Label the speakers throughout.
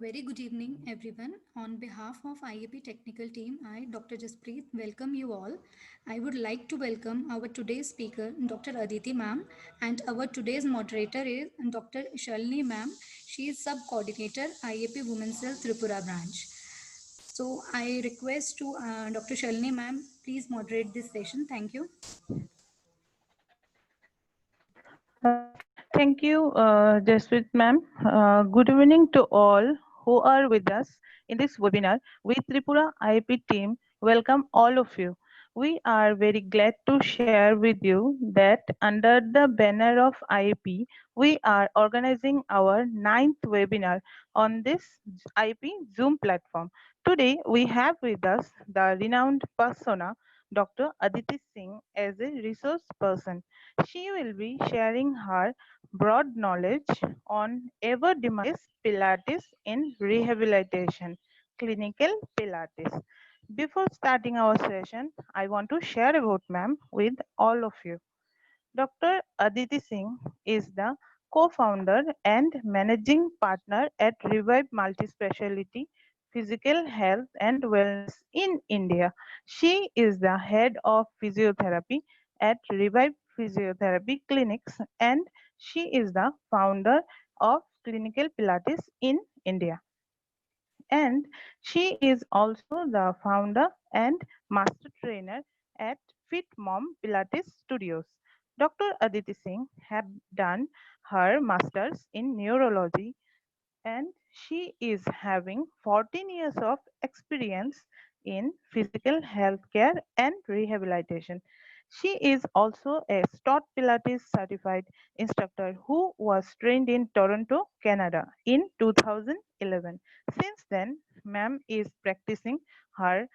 Speaker 1: Very good evening, everyone. On behalf of IAP technical team, I, Dr. Jaspreet, welcome you all. I would like to welcome our today's speaker, Dr. Aditi ma'am, and our today's moderator is Dr. Shalini ma'am. She is sub-coordinator, IAP Women's Health Tripura branch. So I request to Dr. Shalini ma'am, please moderate this session. Thank you.
Speaker 2: Thank you, Jaspreet ma'am. Good evening to all who are with us in this webinar with Tripura IIP team. Welcome all of you. We are very glad to share with you that under the banner of IIP, we are organizing our 9th webinar on this IIP Zoom platform. Today, we have with us the renowned persona, Dr. Aditi Singh, as a resource person. She will be sharing her broad knowledge on ever-demanding Pilates in rehabilitation, clinical Pilates. Before starting our session, I want to share about ma'am with all of you. Dr. Aditi Singh is the co-founder and managing partner at Revive Multispeciality Physical Health and Wellness in India. She is the head of physiotherapy at Revive Physiotherapy Clinics, and she is the founder of Clinical Pilates in India. And she is also the founder and master trainer at Fit Mom Pilates Studios. Dr. Aditi Singh have done her masters in neurology, and she is having 14 years of experience in physical healthcare and rehabilitation. She is also a Stott Pilates certified instructor who was trained in Toronto, Canada in 2011. Since then, ma'am is practicing her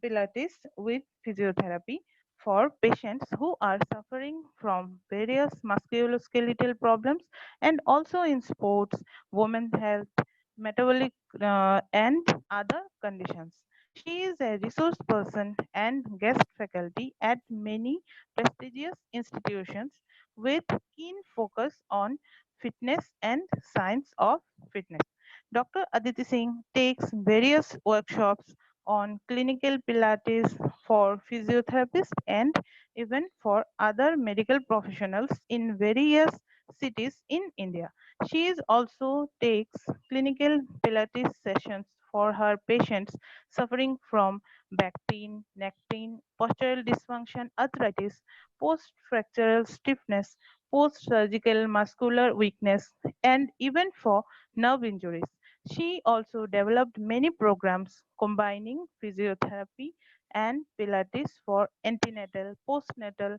Speaker 2: Pilates with physiotherapy for patients who are suffering from various musculoskeletal problems and also in sports, women's health, metabolic, and other conditions. She is a resource person and guest faculty at many prestigious institutions with keen focus on fitness and science of fitness. Dr. Aditi Singh takes various workshops on clinical Pilates for physiotherapists and even for other medical professionals in various cities in India. She is also takes clinical Pilates sessions for her patients suffering from back pain, neck pain, postural dysfunction, arthritis, post-fractural stiffness, post-surgical muscular weakness, and even for nerve injuries. She also developed many programs combining physiotherapy and Pilates for antenatal, postnatal,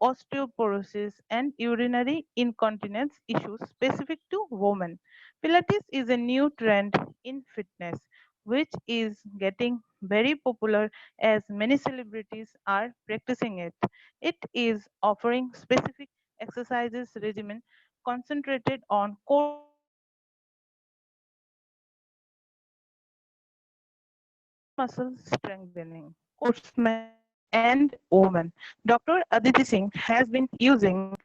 Speaker 2: osteoporosis, and urinary incontinence issues specific to women. Pilates is a new trend in fitness, which is getting very popular as many celebrities are practicing it. It is offering specific exercises regimen concentrated on core muscle strengthening, core men and women. Dr. Aditi Singh has been using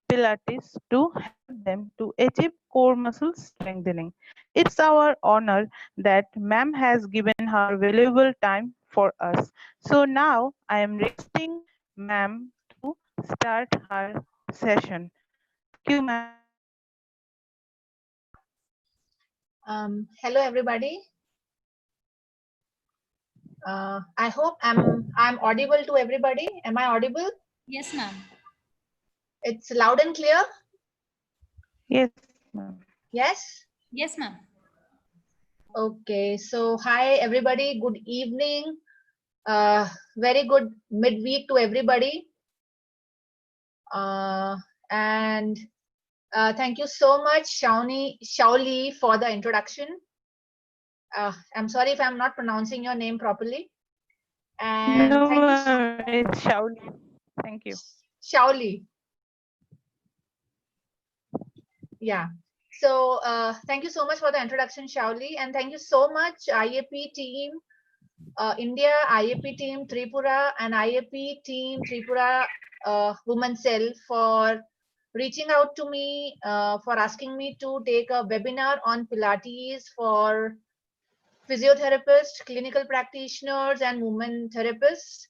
Speaker 2: Pilates to help them to achieve core muscle strengthening. It's our honor that ma'am has given her valuable time for us. So now I am requesting ma'am to start her session. Thank you, ma'am.
Speaker 3: Hello everybody. I hope I'm audible to everybody. Am I audible?
Speaker 1: Yes, ma'am.
Speaker 3: It's loud and clear.
Speaker 2: Yes, ma'am.
Speaker 3: Yes.
Speaker 1: Yes, ma'am.
Speaker 3: Okay. So hi everybody. Good evening. Very good midweek to everybody. And thank you so much, Shauli, for the introduction. I'm sorry if I'm not pronouncing your name properly. And
Speaker 2: No,
Speaker 3: thank you,
Speaker 2: ma'am, it's Shauli. Thank you.
Speaker 3: Shauli. Yeah. So thank you so much for the introduction, Shauli, and thank you so much, IAP team, India, IAP team Tripura, and IAP team Tripura Women's Cell for reaching out to me for asking me to take a webinar on Pilates for physiotherapists, clinical practitioners, and movement therapists.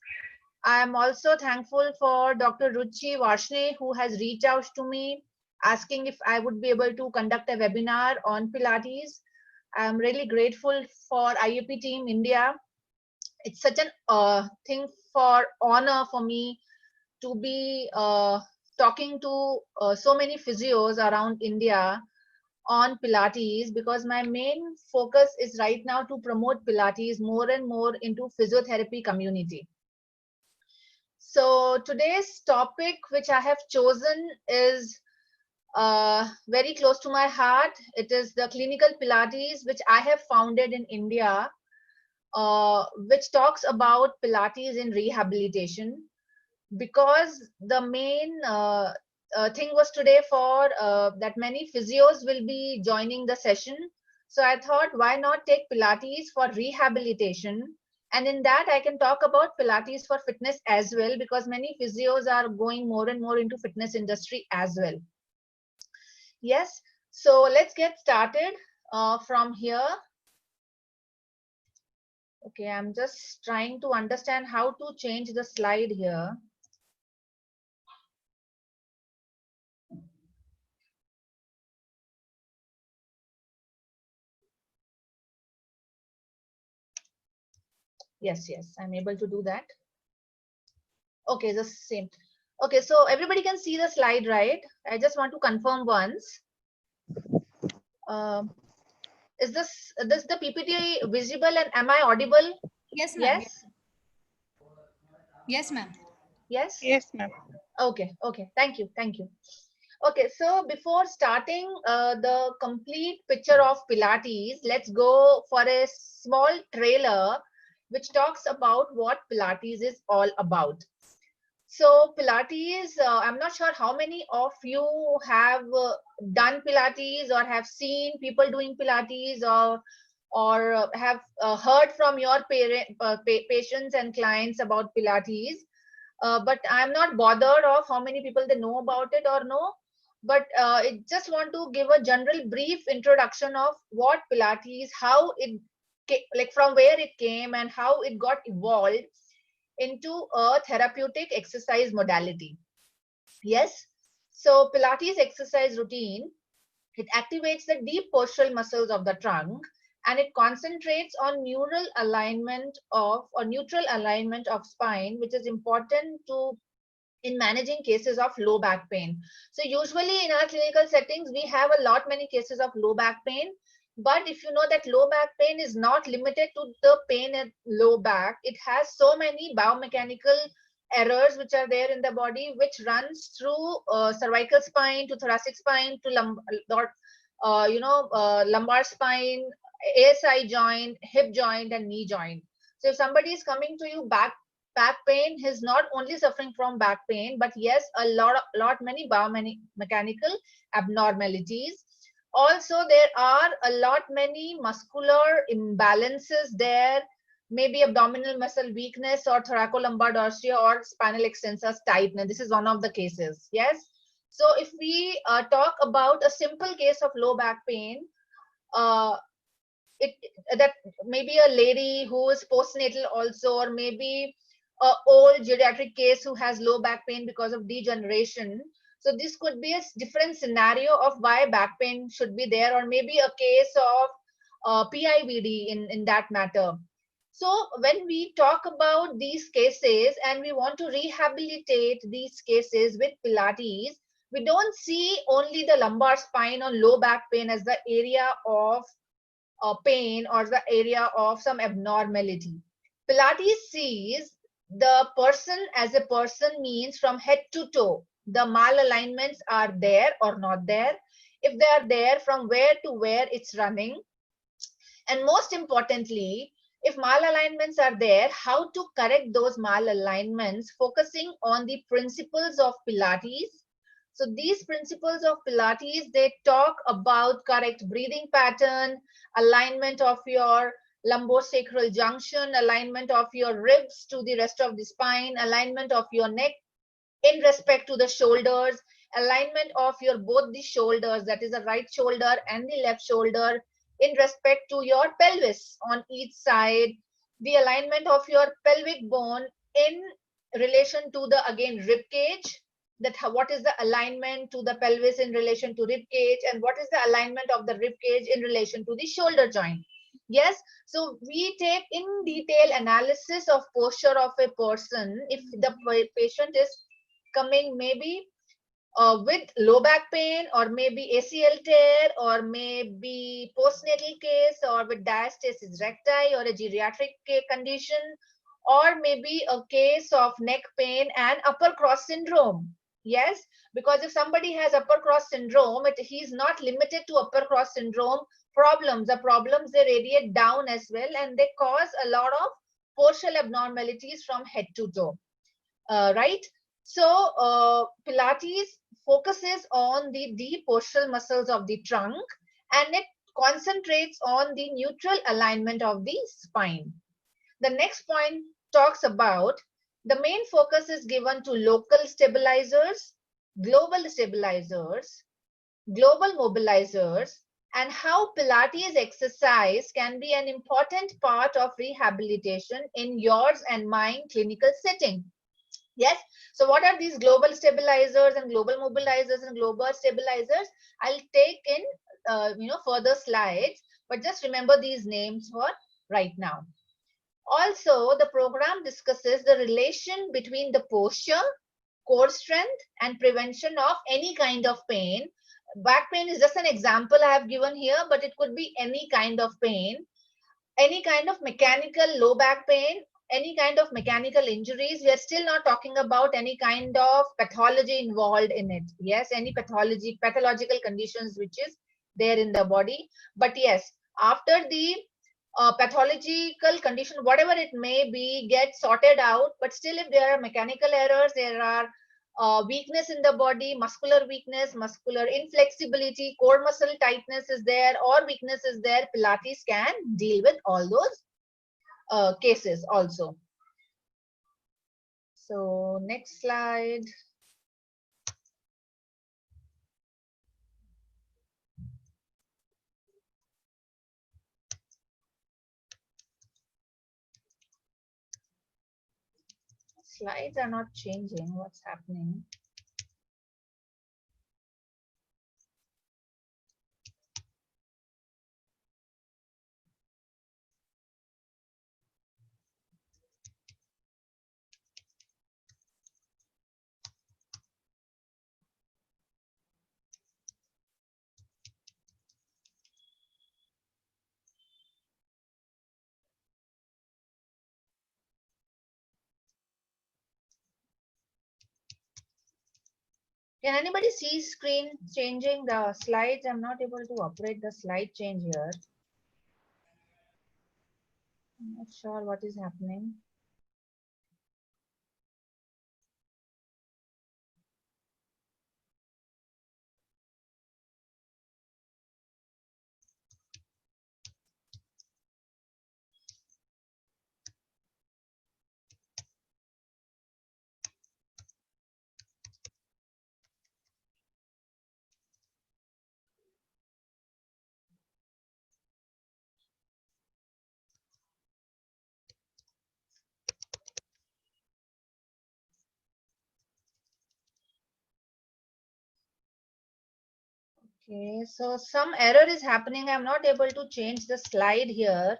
Speaker 3: I am also thankful for Dr. Ruchi Varshney, who has reached out to me asking if I would be able to conduct a webinar on Pilates. I am really grateful for IAP Team India. It's such an thing for honor for me to be talking to so many physios around India on Pilates, because my main focus is right now to promote Pilates more and more into physiotherapy community. So today's topic, which I have chosen, is very close to my heart. It is the clinical Pilates, which I have founded in India, which talks about Pilates in rehabilitation. Because the main thing was today for that many physios will be joining the session. So I thought, why not take Pilates for rehabilitation? And in that, I can talk about Pilates for fitness as well, because many physios are going more and more into fitness industry as well. Yes, so let's get started from here. Okay, I'm just trying to understand how to change the slide here. Yes, I'm able to do that. Okay, the same. Okay, so everybody can see the slide, right? I just want to confirm once. Is this the PPT visible and am I audible?
Speaker 1: Yes, ma'am.
Speaker 3: Yes?
Speaker 1: Yes, ma'am.
Speaker 3: Yes?
Speaker 2: Yes, ma'am.
Speaker 3: Okay, thank you. Okay, so before starting the complete picture of Pilates, let's go for a small trailer which talks about what Pilates is all about. So Pilates, I'm not sure how many of you have done Pilates or have seen people doing Pilates, or have heard from your patients and clients about Pilates. But I'm not bothered of how many people they know about it or no. But I just want to give a general brief introduction of what Pilates, how it, like from where it came and how it got evolved into a therapeutic exercise modality. Yes, so Pilates exercise routine, it activates the deep postural muscles of the trunk, and it concentrates on neural alignment of or neutral alignment of spine, which is important to in managing cases of low back pain. So usually in our clinical settings, we have a lot many cases of low back pain. But if you know that low back pain is not limited to the pain at low back, it has so many biomechanical errors which are there in the body, which runs through cervical spine to thoracic spine to lumbar spine, ASI joint, hip joint, and knee joint. So if somebody is coming to you back pain, he's not only suffering from back pain, but yes, a lot many biomechanical abnormalities. Also, there are a lot many muscular imbalances there, maybe abdominal muscle weakness or thoracolumbar dorsal or spinal extensor tightness. This is one of the cases. Yes. So if we talk about a simple case of low back pain, uh, it that maybe a lady who is postnatal also, or maybe a old geriatric case who has low back pain because of degeneration. So this could be a different scenario of why back pain should be there, or maybe a case of PIVD in that matter. So when we talk about these cases and we want to rehabilitate these cases with Pilates, we don't see only the lumbar spine or low back pain as the area of pain or the area of some abnormality. Pilates sees the person as a person, means from head to toe, the malalignments are there or not there. If they are there, from where to where it's running. And most importantly, if malalignments are there, how to correct those malalignments, focusing on the principles of Pilates. So these principles of Pilates, they talk about correct breathing pattern, alignment of your lumbosacral junction, alignment of your ribs to the rest of the spine, alignment of your neck in respect to the shoulders, alignment of your both the shoulders, that is the right shoulder and the left shoulder, in respect to your pelvis on each side, the alignment of your pelvic bone in relation to the again rib cage, that what is the alignment to the pelvis in relation to rib cage, and what is the alignment of the rib cage in relation to the shoulder joint. Yes, so we take in detail analysis of posture of a person if the patient is coming maybe with low back pain, or maybe ACL tear, or maybe postnatal case, or with diastasis recti, or a geriatric condition, or maybe a case of neck pain and upper cross syndrome. Yes, because if somebody has upper cross syndrome, he's not limited to upper cross syndrome problems. The problems, they radiate down as well, and they cause a lot of postural abnormalities from head to toe. Right? So Pilates focuses on the deep postural muscles of the trunk, and it concentrates on the neutral alignment of the spine. The next point talks about the main focus is given to local stabilizers, global stabilizers, global mobilizers, and how Pilates exercise can be an important part of rehabilitation in yours and mine clinical setting. Yes, so what are these global stabilizers and global mobilizers and global stabilizers? I'll take in further slides, but just remember these names for right now. Also, the program discusses the relation between the posture, core strength, and prevention of any kind of pain. Back pain is just an example I have given here, but it could be any kind of pain, any kind of mechanical low back pain, any kind of mechanical injuries. We are still not talking about any kind of pathology involved in it. Yes, any pathological conditions which is there in the body. But yes, after the pathological condition, whatever it may be, get sorted out. But still, if there are mechanical errors, there are weakness in the body, muscular weakness, muscular inflexibility, core muscle tightness is there, or weakness is there, Pilates can deal with all those cases also. So next slide. Slides are not changing. What's happening? Can anybody see screen changing the slides? I'm not able to operate the slide change here. I'm not sure what is happening. Okay, so some error is happening. I'm not able to change the slide here.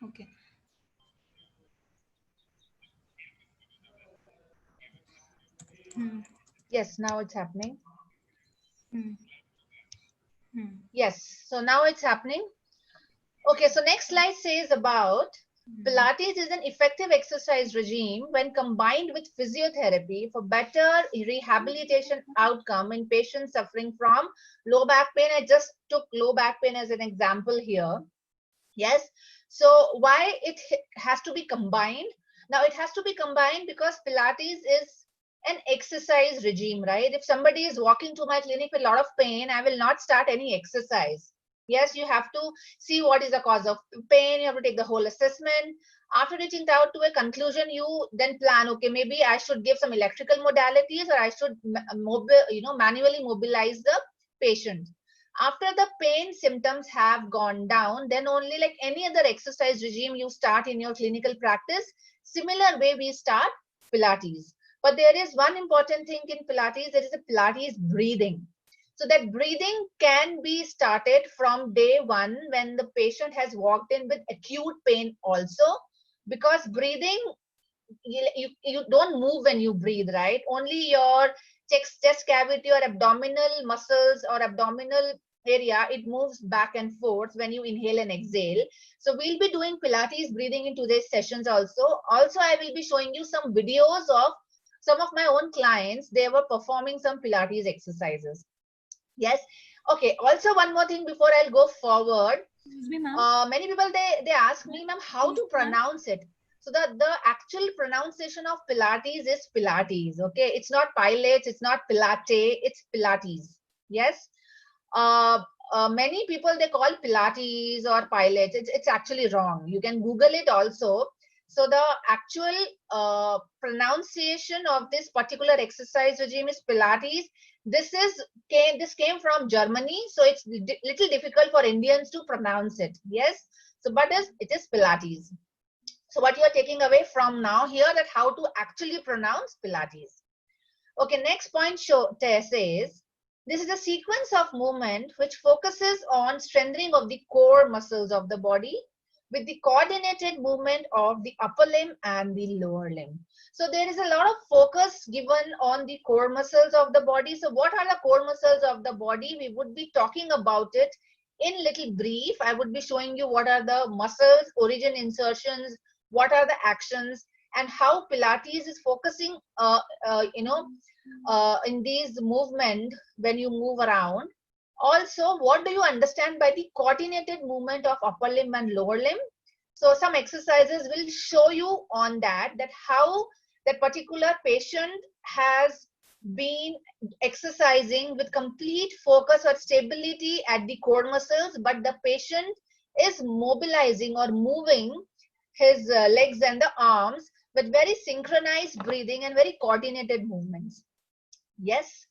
Speaker 1: Okay.
Speaker 3: Yes, now it's happening.
Speaker 1: Hmm.
Speaker 3: Yes, so now it's happening. Okay, so next slide says about Pilates is an effective exercise regime when combined with physiotherapy for better rehabilitation outcome in patients suffering from low back pain. I just took low back pain as an example here. Yes, so why it has to be combined? Now it has to be combined because Pilates is an exercise regime, right? If somebody is walking to my clinic with a lot of pain, I will not start any exercise. Yes, you have to see what is the cause of pain. You have to take the whole assessment. After reaching out to a conclusion, you then plan, okay, maybe I should give some electrical modalities, or I should manually mobilize the patient. After the pain symptoms have gone down, then only, like any other exercise regime you start in your clinical practice, similar way we start Pilates. But there is one important thing in Pilates, there is a Pilates breathing. So that breathing can be started from day one when the patient has walked in with acute pain also, because breathing, you don't move when you breathe, right? Only your chest cavity or abdominal muscles or abdominal area, it moves back and forth when you inhale and exhale. So we'll be doing Pilates breathing in today's sessions also. Also, I will be showing you some videos of some of my own clients. They were performing some Pilates exercises. Yes. Okay. Also, one more thing before I'll go forward.
Speaker 1: Excuse me, ma'am.
Speaker 3: Many people they ask me, ma'am, how to pronounce it. So the actual pronunciation of Pilates is Pilates. Okay, it's not Pilates, it's not Pilate, it's Pilates. Yes. Many people they call Pilates or Pilates. It's actually wrong. You can Google it also. So the actual pronunciation of this particular exercise regime is Pilates. This came from Germany, so it's little difficult for Indians to pronounce it. Yes, so but it is Pilates. So what you are taking away from now here, that how to actually pronounce Pilates. Okay, next point says this is a sequence of movement which focuses on strengthening of the core muscles of the body with the coordinated movement of the upper limb and the lower limb. So there is a lot of focus given on the core muscles of the body. So what are the core muscles of the body? We would be talking about it in little brief. I would be showing you what are the muscles, origin, insertions, what are the actions, and how Pilates is focusing, in these movement when you move around. Also, what do you understand by the coordinated movement of upper limb and lower limb? So some exercises will show you on that how that particular patient has been exercising with complete focus or stability at the core muscles, but the patient is mobilizing or moving his legs and the arms with very synchronized breathing and very coordinated movements. Yes.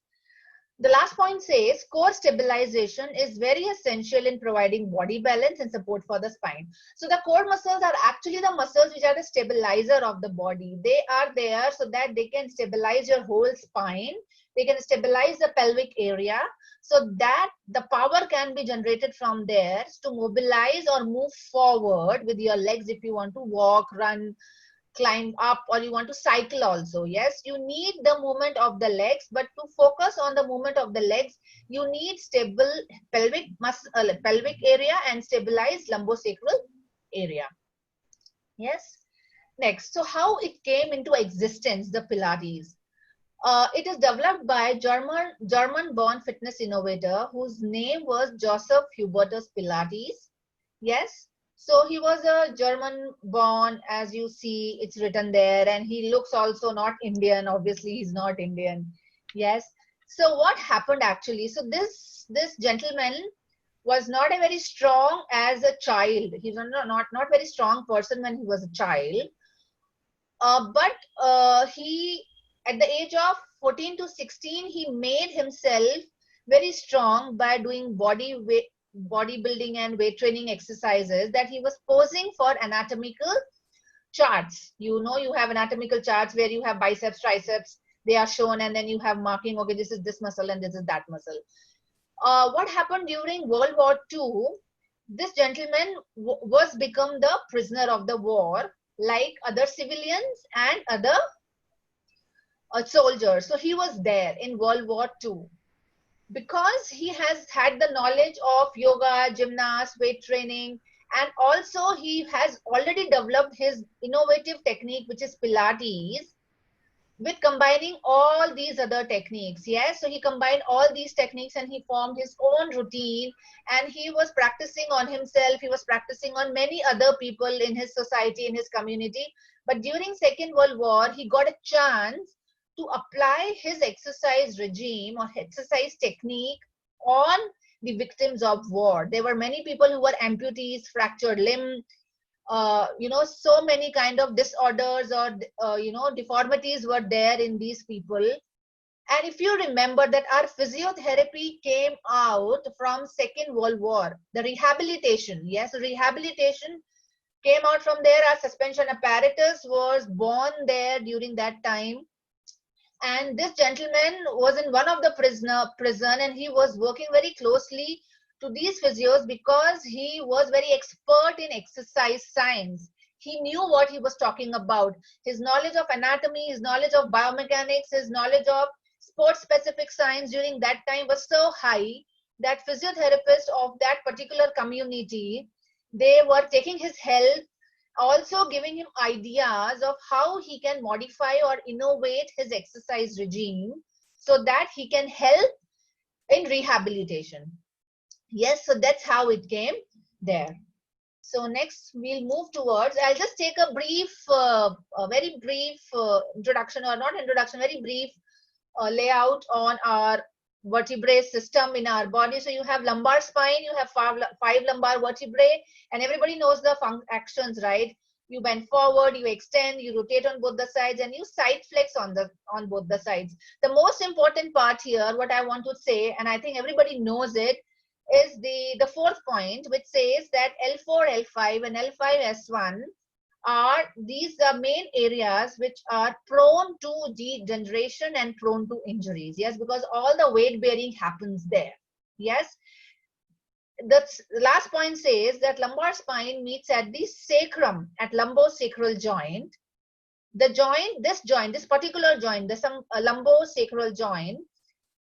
Speaker 3: The last point says core stabilization is very essential in providing body balance and support for the spine. So the core muscles are actually the muscles which are the stabilizer of the body. They are there so that they can stabilize your whole spine. They can stabilize the pelvic area so that the power can be generated from there to mobilize or move forward with your legs if you want to walk, run, climb up, or you want to cycle also. Yes, you need the movement of the legs, but to focus on the movement of the legs, you need stable pelvic pelvic area and stabilized lumbosacral area. Yes. Next, so how it came into existence, the Pilates. It is developed by German-born fitness innovator whose name was Joseph Hubertus Pilates. Yes. So he was a German born, as you see, it's written there, and he looks also not Indian. Obviously, he's not Indian. Yes. So what happened actually? So this gentleman was not a very strong as a child. He's not very strong person when he was a child. But he, at the age of 14 to 16, he made himself very strong by doing bodybuilding and weight training exercises, that he was posing for anatomical charts. You know, you have anatomical charts where you have biceps, triceps, they are shown, and then you have marking, okay, this is this muscle and this is that muscle. What happened during World War II? This gentleman was become the prisoner of the war, like other civilians and other soldiers. So he was there in World War II. Because he has had the knowledge of yoga, gymnast, weight training, and also he has already developed his innovative technique, which is Pilates, with combining all these other techniques. Yes, so he combined all these techniques and he formed his own routine, and he was practicing on himself, he was practicing on many other people in his society, in his community. But during Second World War, he got a chance to apply his exercise regime or exercise technique on the victims of war. There were many people who were amputees, fractured limb, so many kind of disorders or, deformities were there in these people. And if you remember that our physiotherapy came out from Second World War, the rehabilitation, yes, rehabilitation came out from there. Our suspension apparatus was born there during that time. And this gentleman was in one of the prison, and he was working very closely to these physios because he was very expert in exercise science. He knew what he was talking about. His knowledge of anatomy, his knowledge of biomechanics, his knowledge of sports specific science during that time was so high that physiotherapists of that particular community, they were taking his help, also giving him ideas of how he can modify or innovate his exercise regime so that he can help in rehabilitation. Yes, so that's how it came there. So next we'll move towards, I'll just take a brief, a very brief introduction, or not introduction, very brief layout on our vertebrae system in our body. So you have lumbar spine, you have five lumbar vertebrae, and everybody knows the actions, right? You bend forward, you extend, you rotate on both the sides, and you side flex on both the sides. The most important part here, what I want to say, and I think everybody knows it, is the fourth point, which says that L4, L5, and L5S1 are these the main areas which are prone to degeneration and prone to injuries. Yes, because all the weight bearing happens there. Yes. The last point says that lumbar spine meets at the sacrum, at lumbosacral joint. The joint, this particular joint, the lumbosacral joint,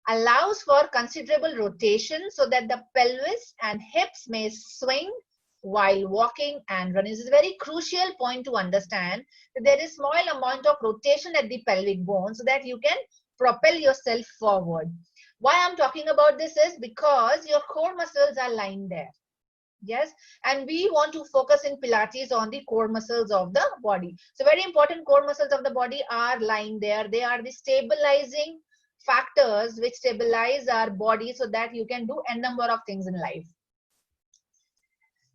Speaker 3: allows for considerable rotation so that the pelvis and hips may swing while walking and running. This is a very crucial point to understand, that there is small amount of rotation at the pelvic bone so that you can propel yourself forward. Why I'm talking about this is because your core muscles are lying there. Yes, and we want to focus in Pilates on the core muscles of the body. So very important, core muscles of the body are lying there. They are the stabilizing factors which stabilize our body so that you can do a number of things in life.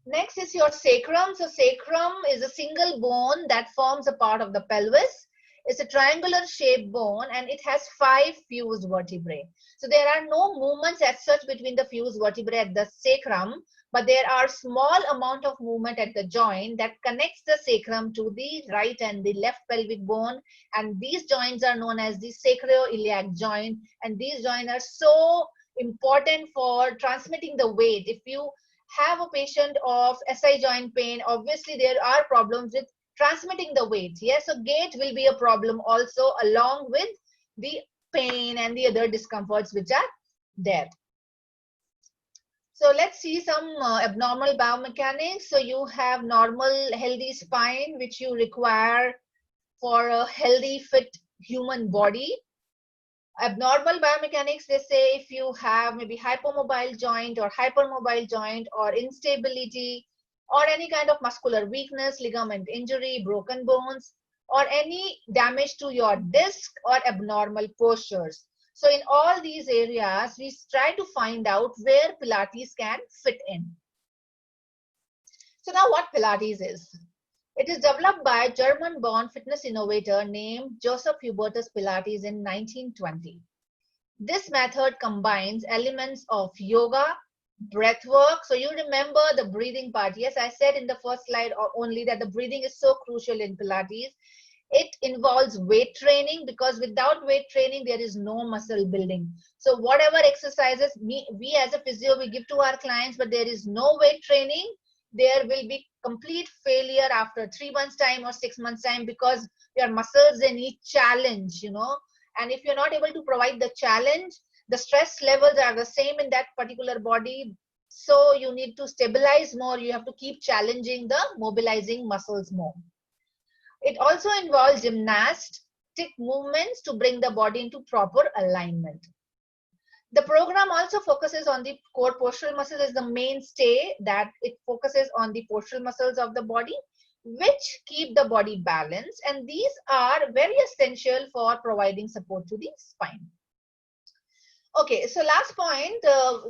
Speaker 3: Next is your sacrum. So sacrum is a single bone that forms a part of the pelvis. It's a triangular shaped bone and it has 5 fused vertebrae. So there are no movements as such between the fused vertebrae at the sacrum, but there are small amount of movement at the joint that connects the sacrum to the right and the left pelvic bone, and these joints are known as the sacroiliac joint, and these joints are so important for transmitting the weight. If you have a patient of SI joint pain, obviously there are problems with transmitting the weight. Yes, so gait will be a problem also, along with the pain and the other discomforts which are there. So let's see some abnormal biomechanics. So you have normal healthy spine, which you require for a healthy fit human body. Abnormal biomechanics, they say, if you have maybe hypomobile joint or hypermobile joint or instability or any kind of muscular weakness, ligament injury, broken bones, or any damage to your disc or abnormal postures. So in all these areas, we try to find out where Pilates can fit in. So now what Pilates is? It is developed by a German-born fitness innovator named Joseph Hubertus Pilates in 1920. This method combines elements of yoga, breath work. So you remember the breathing part. Yes, I said in the first slide only that the breathing is so crucial in Pilates. It involves weight training, because without weight training, there is no muscle building. So whatever exercises we as a physio, we give to our clients, but there is no weight training, there will be complete failure after 3 months time or 6 months time, because your muscles, they need challenge, you know. And if you're not able to provide the challenge, the stress levels are the same in that particular body. So you need to stabilize more. You have to keep challenging the mobilizing muscles more. It also involves gymnastic movements to bring the body into proper alignment. The program also focuses on the core postural muscles as the mainstay, that it focuses on the postural muscles of the body, which keep the body balanced, and these are very essential for providing support to the spine. Okay, so last point,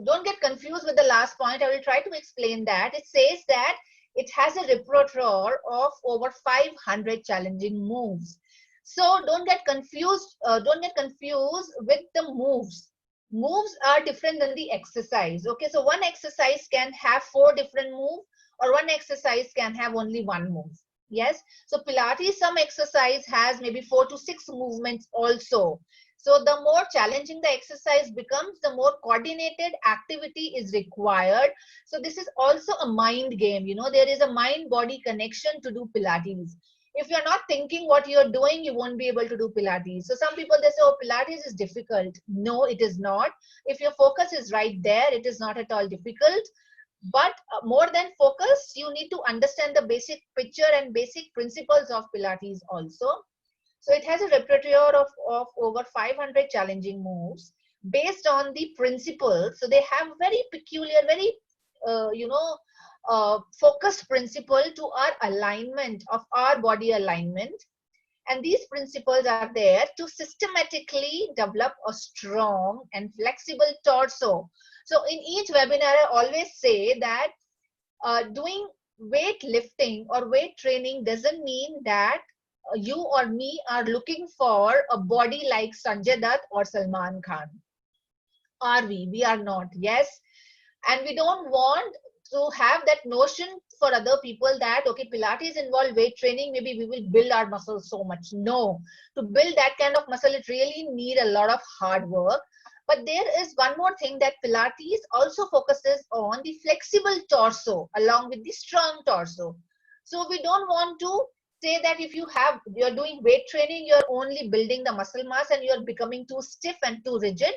Speaker 3: don't get confused with the last point. I will try to explain that. It says that it has a repertoire of over 500 challenging moves. So don't get confused with the moves. Moves are different than the exercise. Okay, so one exercise can have 4 different moves, or one exercise can have only one move. Yes, so Pilates, some exercise has maybe 4 to 6 movements also. So the more challenging the exercise becomes, the more coordinated activity is required. So this is also a mind game. You know, there is a mind-body connection to do Pilates. If you're not thinking what you're doing, you won't be able to do Pilates. So some people, they say, oh, Pilates is difficult. No, it is not. If your focus is right there, it is not at all difficult. But more than focus, you need to understand the basic picture and basic principles of Pilates also. So it has a repertoire of over 500 challenging moves based on the principles. So they have very peculiar, very, focused principle to our alignment of our body alignment. And these principles are there to systematically develop a strong and flexible torso. So in each webinar, I always say that doing weight lifting or weight training doesn't mean that you or me are looking for a body like Sanjay Dutt or Salman Khan. Are we? We are not. Yes. And we don't want to have that notion for other people that, okay, Pilates involve weight training, maybe we will build our muscles so much. No. To build that kind of muscle, it really need a lot of hard work. But there is one more thing, that Pilates also focuses on the flexible torso along with the strong torso. So we don't want to say that if you're doing weight training, you're only building the muscle mass and you're becoming too stiff and too rigid.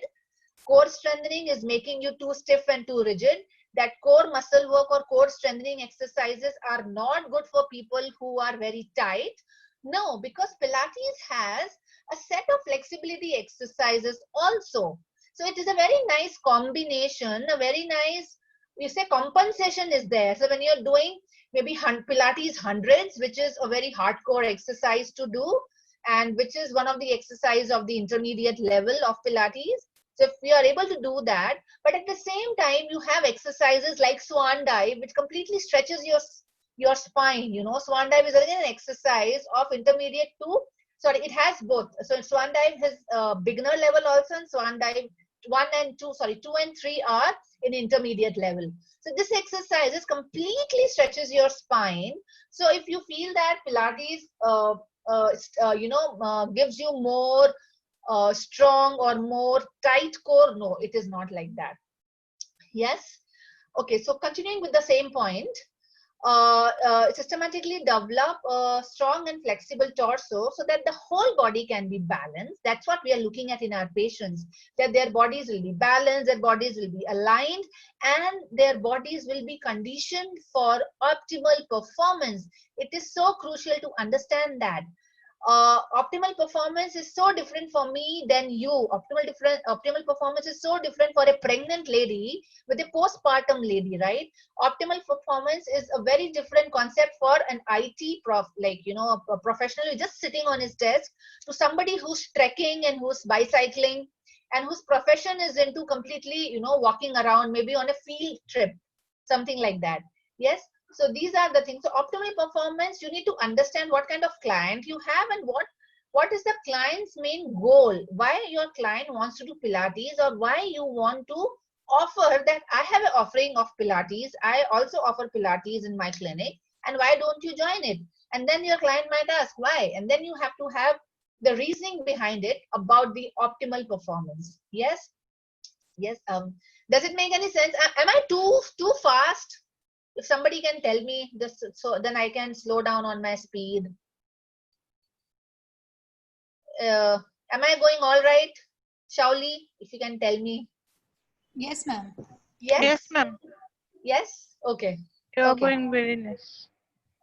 Speaker 3: Core strengthening is making you too stiff and too rigid. That core muscle work or core strengthening exercises are not good for people who are very tight. No, because Pilates has a set of flexibility exercises also. So it is a very nice combination, a very nice, you say, compensation is there. So when you're doing maybe Pilates hundreds, which is a very hardcore exercise to do, and which is one of the exercise of the intermediate level of Pilates. So if we are able to do that, but at the same time, you have exercises like swan dive, which completely stretches your spine. You know, swan dive is again an exercise of intermediate to, sorry, it has both. So swan dive has beginner level also, and swan dive 2 and 3 are in intermediate level. So this exercise completely stretches your spine. So if you feel that Pilates, gives you more strong or more tight core, no, it is not like that. Yes. Okay, so continuing with the same point, systematically develop a strong and flexible torso so that the whole body can be balanced. That's what we are looking at in our patients, that their bodies will be balanced, their bodies will be aligned, and their bodies will be conditioned for optimal performance. It is so crucial to understand that. Optimal performance is so different for me than you. Optimal performance is so different for a pregnant lady with a postpartum lady, right? Optimal performance is a very different concept for an IT prof, like, you know, a professional who's just sitting on his desk, to somebody who's trekking and who's bicycling and whose profession is into completely, you know, walking around, maybe on a field trip, something like that. Yes. So these are the things. So optimal performance, you need to understand what kind of client you have and what is the client's main goal, why your client wants to do Pilates, or why you want to offer that I have an offering of Pilates, I also offer Pilates in my clinic, and why don't you join it? And then your client might ask why, and then you have to have the reasoning behind it about the optimal performance. Yes. Yes. Does it make any sense? Am I too fast? If somebody can tell me this, so then I can slow down on my speed. Am I going all right? Shauli, if you can tell me.
Speaker 1: Yes, ma'am.
Speaker 3: Yes?
Speaker 2: Yes, ma'am.
Speaker 3: Yes? Okay.
Speaker 2: You are
Speaker 3: Okay.
Speaker 2: going very nice.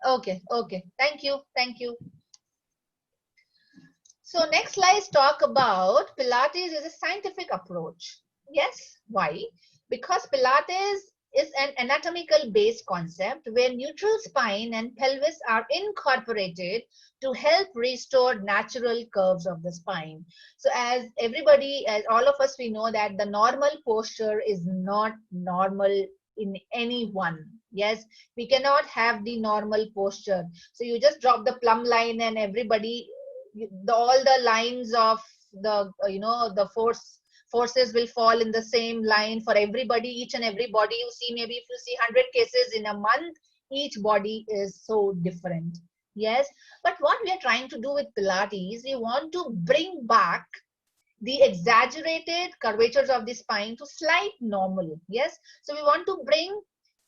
Speaker 3: Okay. Okay. Thank you. Thank you. So next, let's talk about Pilates is a scientific approach. Yes. Why? Because Pilates is an anatomical based concept where neutral spine and pelvis are incorporated to help restore natural curves of the spine. So as everybody, as all of us, we know that the normal posture is not normal in anyone. Yes, we cannot have the normal posture. So you just drop the plumb line and everybody, all the lines of the, the forces will fall in the same line for everybody. Each and every body you see, maybe if you see 100 cases in a month, each body is so different. Yes, but what we are trying to do with Pilates, we want to bring back the exaggerated curvatures of the spine to slight normal. Yes, so we want to bring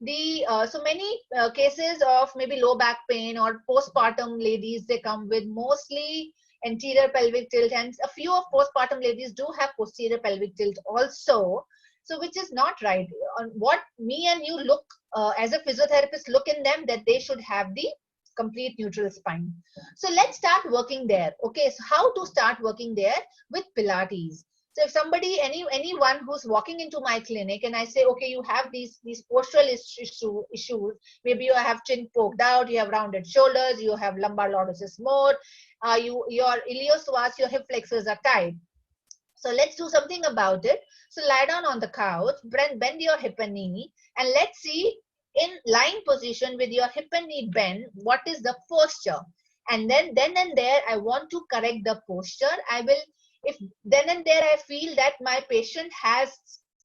Speaker 3: the so many cases of maybe low back pain or postpartum ladies, they come with mostly anterior pelvic tilt, and a few of postpartum ladies do have posterior pelvic tilt also. So which is not right. On what me and you look as a physiotherapist look in them, that they should have the complete neutral spine. So let's start working there. Okay, so how to start working there with Pilates? So if somebody, anyone who's walking into my clinic and I say, okay, you have these postural issues, maybe you have chin poked out, you have rounded shoulders, you have lumbar lordosis more, your iliopsoas, your hip flexors are tight. So let's do something about it. So lie down on the couch, bend your hip and knee, and let's see in lying position with your hip and knee bent, what is the posture? And then and there, I want to correct the posture. I will, if then and there I feel that my patient has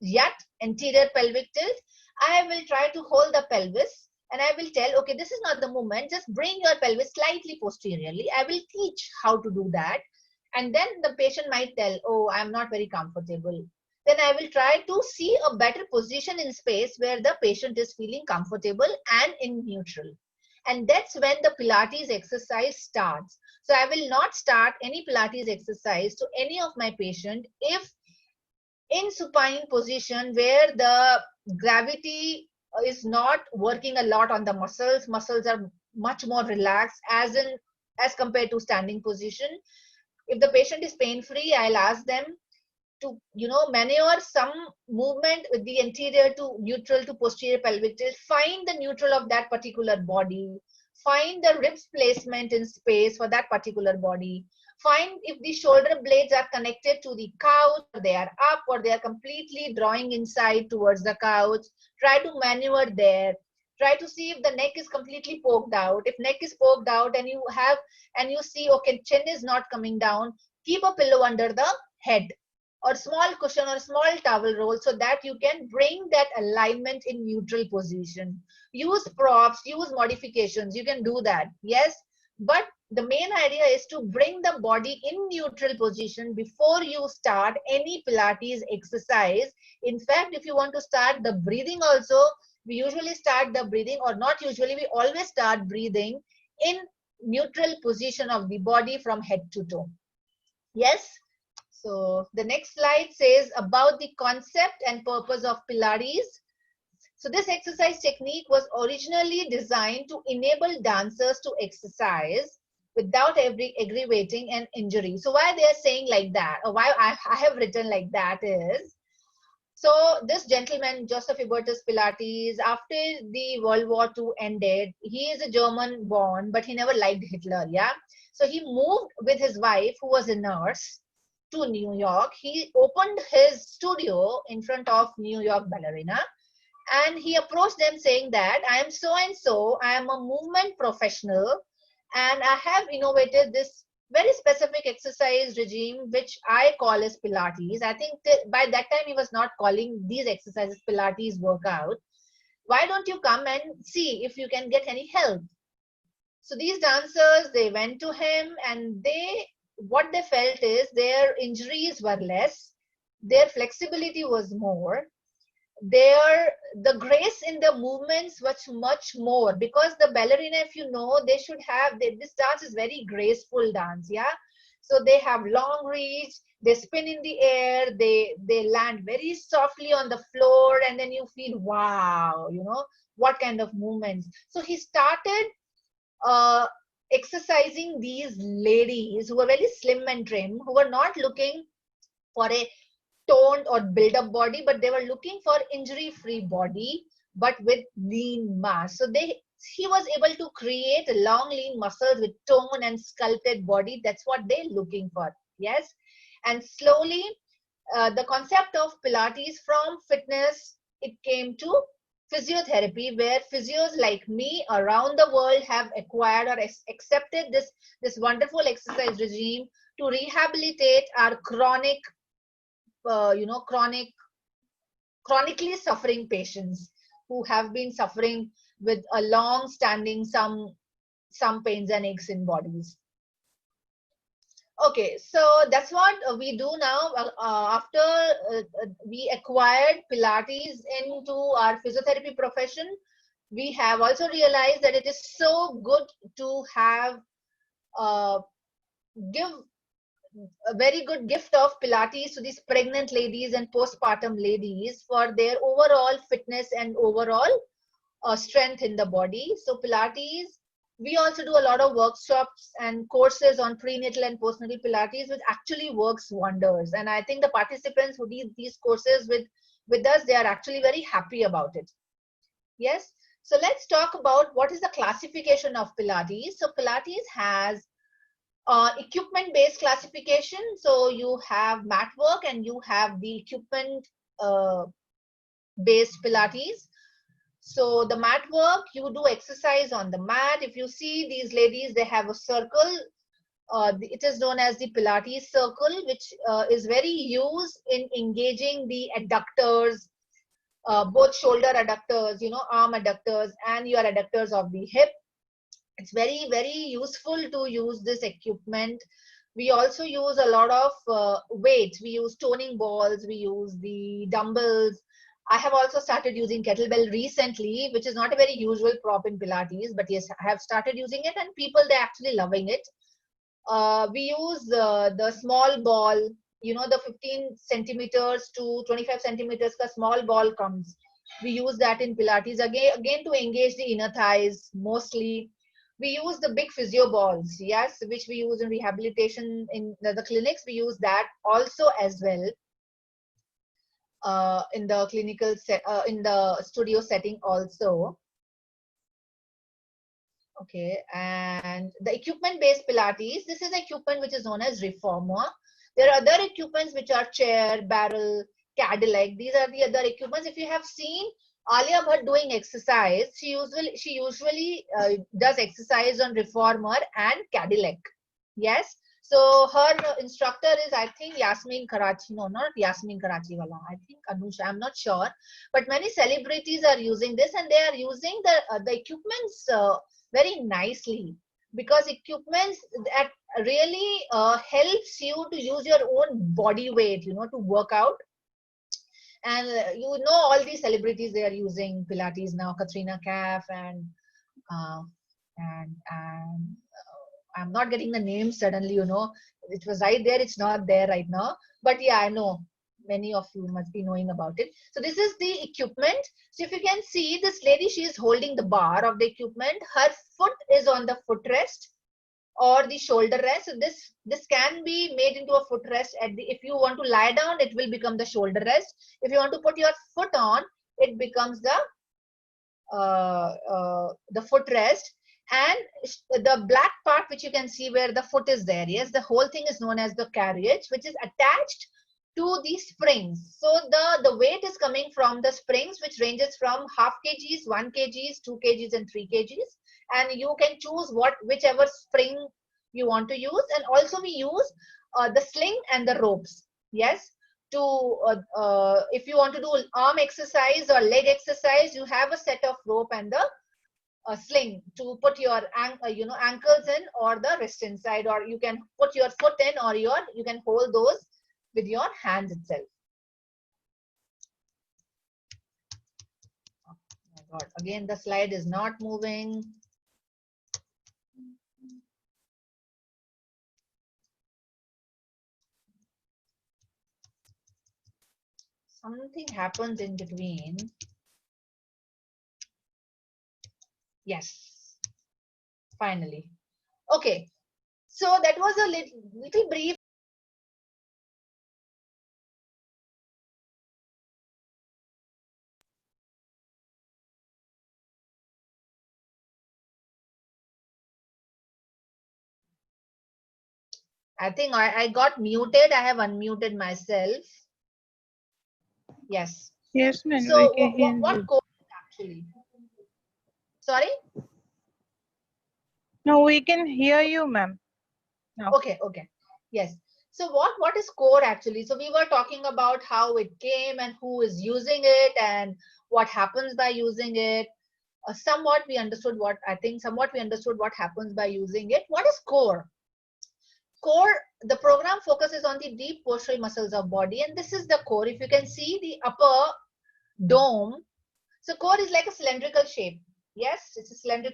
Speaker 3: yet anterior pelvic tilt, I will try to hold the pelvis and I will tell, okay, this is not the movement, just bring your pelvis slightly posteriorly. I will teach how to do that. And then the patient might tell, oh, I'm not very comfortable. Then I will try to see a better position in space where the patient is feeling comfortable and in neutral. And that's when the Pilates exercise starts. So I will not start any Pilates exercise to any of my patient if in supine position where the gravity is not working a lot on the muscles. Muscles are much more relaxed as compared to standing position. If the patient is pain free, I'll ask them to, maneuver some movement with the anterior to neutral to posterior pelvic tilt. Find the neutral of that particular body. Find the ribs placement in space for that particular body. Find if the shoulder blades are connected to the couch, or they are up, or they are completely drawing inside towards the couch. Try to maneuver there. Try to see if the neck is completely poked out. If neck is poked out and you see, okay, chin is not coming down, keep a pillow under the head or small cushion or small towel roll so that you can bring that alignment in neutral position. Use props, use modifications, you can do that. Yes, but the main idea is to bring the body in neutral position before you start any Pilates exercise. In fact, if you want to start the breathing also, we usually start the breathing, or not usually, we always start breathing in neutral position of the body from head to toe. Yes. So the next slide says about the concept and purpose of Pilates. So this exercise technique was originally designed to enable dancers to exercise without aggravating an injury. So why they are saying like that, or why I have written like that is, so this gentleman, Joseph Hubertus Pilates, after the World War II ended, he is a German born, but he never liked Hitler, yeah? So he moved with his wife, who was a nurse, to New York. He opened his studio in front of New York ballerina, and he approached them saying that I am so and so, I am a movement professional, and I have innovated this very specific exercise regime which I call as Pilates. I think by that time he was not calling these exercises Pilates workout. Why don't you come and see if you can get any help? So these dancers, they went to him, and what they felt is their injuries were less, their flexibility was more, the grace in the movements was much more, because the ballerina, if you know, they should have, this dance is very graceful dance, yeah? So they have long reach, they spin in the air, they land very softly on the floor, and then you feel, wow, what kind of movements. So he started exercising these ladies who were very slim and trim, who were not looking for a toned or build up body, but they were looking for injury free body but with lean mass. So he was able to create long lean muscles with tone and sculpted body. That's what they're looking for. Yes. And slowly the concept of Pilates from fitness, it came to physiotherapy, where physios like me around the world have acquired or accepted this wonderful exercise regime to rehabilitate our chronic, chronically suffering patients who have been suffering with a long standing some pains and aches in bodies. Okay, so that's what we do now. After we acquired Pilates into our physiotherapy profession, we have also realized that it is so good to have give a very good gift of Pilates to these pregnant ladies and postpartum ladies for their overall fitness and overall strength in the body. So Pilates, we also do a lot of workshops and courses on prenatal and postnatal Pilates, which actually works wonders. And I think the participants who do these courses with us, they are actually very happy about it. Yes. So let's talk about what is the classification of Pilates. So Pilates has equipment based classification. So you have mat work and you have the equipment based Pilates. So the mat work, you do exercise on the mat. If you see these ladies, they have a circle. It is known as the Pilates circle, which is very used in engaging the adductors, both shoulder adductors, arm adductors, and your adductors of the hip. It's very, very useful to use this equipment. We also use a lot of weights. We use toning balls. We use the dumbbells. I have also started using kettlebell recently, which is not a very usual prop in Pilates, but yes, I have started using it and people, they're actually loving it. We use the small ball, the 15 centimeters to 25 centimeters, the small ball comes. We use that in Pilates again to engage the inner thighs mostly. We use the big physio balls, yes, which we use in rehabilitation in the clinics. We use that also as well. In the clinical in the studio setting also. Okay, and the equipment based Pilates, this is equipment which is known as reformer. There are other equipments which are chair, barrel, Cadillac. These are the other equipments. If you have seen Alia Bhatt doing exercise, she usually does exercise on reformer and Cadillac. Yes. So her instructor is, I think, Yasmin Karachi. No, not Yasmin Karachi wala. I think Anusha. I'm not sure. But many celebrities are using this, and they are using the equipments very nicely, because equipments that really helps you to use your own body weight, to work out. And all these celebrities, they are using Pilates now. Katrina Kaif and I'm not getting the name suddenly, it was right there, it's not there right now, but yeah, I know many of you must be knowing about it. So this is the equipment. So if you can see this lady, she is holding the bar of the equipment. Her foot is on the footrest or the shoulder rest. So this can be made into a footrest. If you want to lie down, it will become the shoulder rest. If you want to put your foot on, it becomes the footrest. And the black part which you can see where the foot is there, yes, the whole thing is known as the carriage, which is attached to the springs. So the weight is coming from the springs, which ranges from half kgs, 1 kgs, 2 kgs and 3 kgs. And you can choose whichever spring you want to use. And also we use the sling and the ropes, yes. If you want to do arm exercise or leg exercise, you have a set of rope and the sling to put your ankles in or the wrist inside, or you can put your foot in, or you can hold those with your hands itself. Oh my God, again the slide is not moving. Something happens in between. Yes, finally. Okay, so that was a little brief I think I got muted. I have unmuted myself. Yes.
Speaker 2: Yes, ma'am, we
Speaker 3: So
Speaker 2: can hear
Speaker 3: what
Speaker 2: you.
Speaker 3: core is actually? Sorry?
Speaker 2: No, we can hear you, ma'am. Now.
Speaker 3: Okay, okay. Yes. So what is core actually? So we were talking about how it came and who is using it and what happens by using it. Somewhat we understood what I think somewhat we understood what happens by using it. What is core? Core, the program focuses on the deep postural muscles of body, and this is the core. If you can see the upper dome, so core is like a cylindrical shape. Yes, it's a cylinder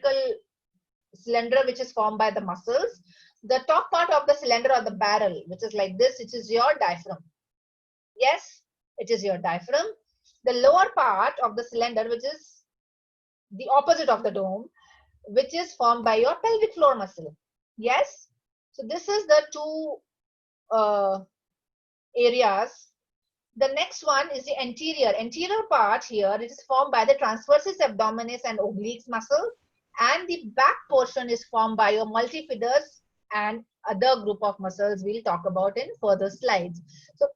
Speaker 3: which is formed by the muscles. The top part of the cylinder or the barrel, which is like this, it is your diaphragm. Yes, it is your diaphragm. The lower part of the cylinder, which is the opposite of the dome, which is formed by your pelvic floor muscle. Yes, so this is the two areas. The next one is the anterior part. Here it is formed by the transversus abdominis and obliques muscle, and the back portion is formed by your multifidus and other group of muscles we'll talk about in further slides. So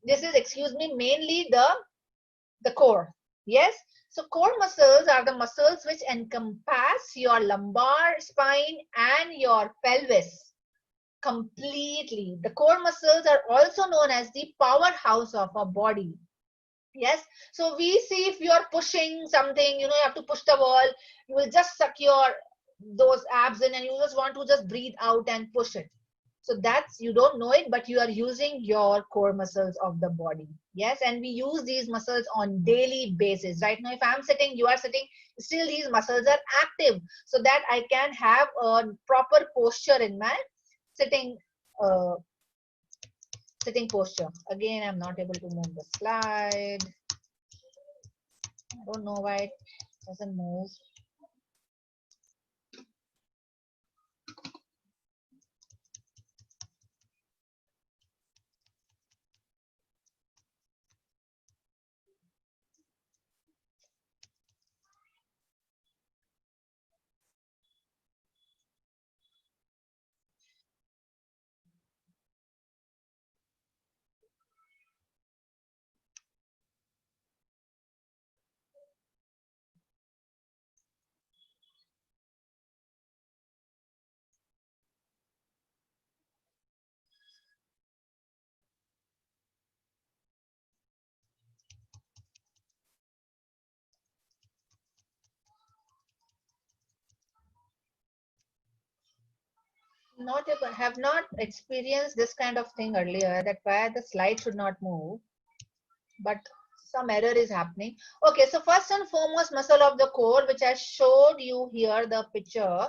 Speaker 3: this is, excuse me, mainly the core. Yes, so core muscles are the muscles which encompass your lumbar spine and your pelvis completely. The core muscles are also known as the powerhouse of our body. Yes, so we see if you are pushing something, you have to push the wall, you will just suck your those abs in and you just want to just breathe out and push it. So that's, you don't know it, but you are using your core muscles of the body. Yes, and we use these muscles on daily basis. Right now, if I'm sitting, you are sitting, still these muscles are active so that I can have a proper posture in my sitting uh, sitting posture. Again, I'm not able to move the slide. I don't know why it doesn't move. Have not experienced this kind of thing earlier, that why the slide should not move, but some error is happening. Okay, so first and foremost muscle of the core, which I showed you here, the picture.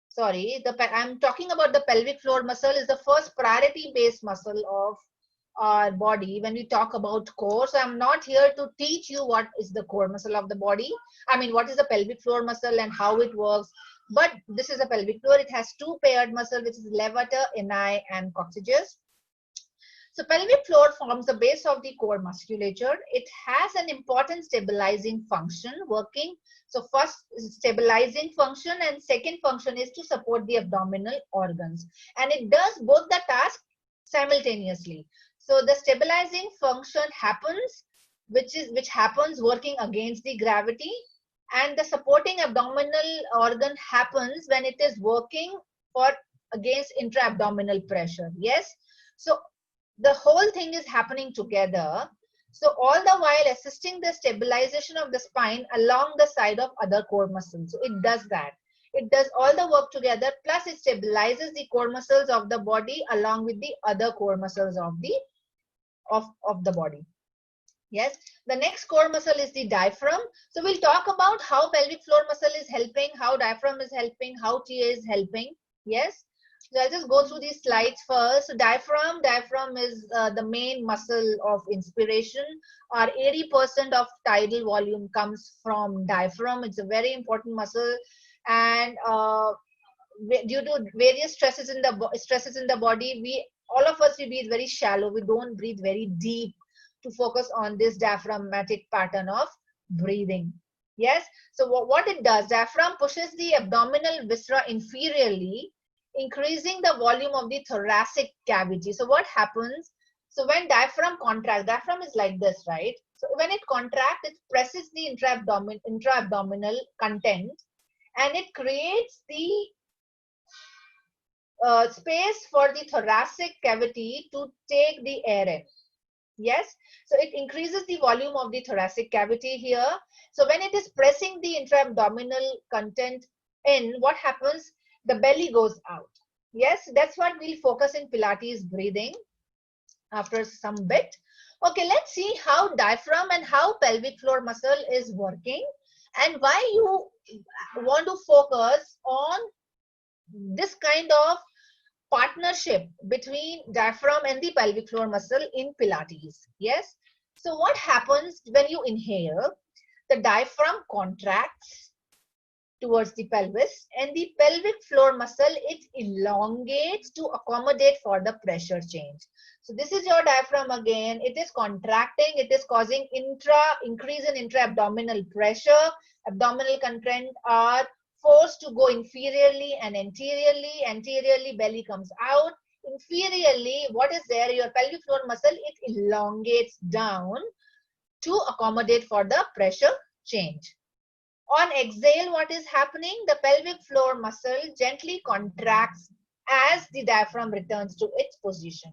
Speaker 3: Sorry, I'm talking about the pelvic floor muscle, is the first priority based muscle of our body when we talk about core. So I'm not here to teach you what is the core muscle of the body. I mean, what is the pelvic floor muscle and how it works. But this is a pelvic floor. It has two paired muscle, which is levator, ani, and coccygeus. So pelvic floor forms the base of the core musculature. It has an important stabilizing function working. So first stabilizing function and second function is to support the abdominal organs. And it does both the tasks simultaneously. So the stabilizing function happens, which happens working against the gravity, and the supporting abdominal organ happens when it is working for against intra-abdominal pressure. Yes. So the whole thing is happening together. So all the while assisting the stabilization of the spine along the side of other core muscles. So it does that. It does all the work together, plus it stabilizes the core muscles of the body along with the other core muscles of the body. Yes, the next core muscle is the diaphragm. So we'll talk about how pelvic floor muscle is helping, how diaphragm is helping, how TA is helping. Yes. So I'll just go through these slides first. So diaphragm is the main muscle of inspiration. Our 80% of tidal volume comes from diaphragm. It's a very important muscle, and due to various stresses in the body, all of us, we breathe very shallow. We don't breathe very deep to focus on this diaphragmatic pattern of breathing. Yes. So what it does, diaphragm pushes the abdominal viscera inferiorly increasing the volume of the thoracic cavity. So what happens? So when diaphragm contracts, diaphragm is like this, right? So when it contracts, it presses the intra-abdominal content, and it creates the space for the thoracic cavity to take the air in. Yes, so it increases the volume of the thoracic cavity here. So when it is pressing the intra-abdominal content in, what happens? The belly goes out. Yes, that's what we'll focus in Pilates breathing after some bit. Okay, let's see how diaphragm and how pelvic floor muscle is working, and why you want to focus on this kind of partnership between diaphragm and the pelvic floor muscle in Pilates. Yes. So what happens when you inhale? The diaphragm contracts towards the pelvis, and the pelvic floor muscle, it elongates to accommodate for the pressure change. So this is your diaphragm again. It is contracting. It is causing increase in intra-abdominal pressure. Abdominal content are forced to go inferiorly and anteriorly. Anteriorly, belly comes out. Inferiorly, what is there? Your pelvic floor muscle, it elongates down to accommodate for the pressure change. On exhale, what is happening? The pelvic floor muscle gently contracts as the diaphragm returns to its position.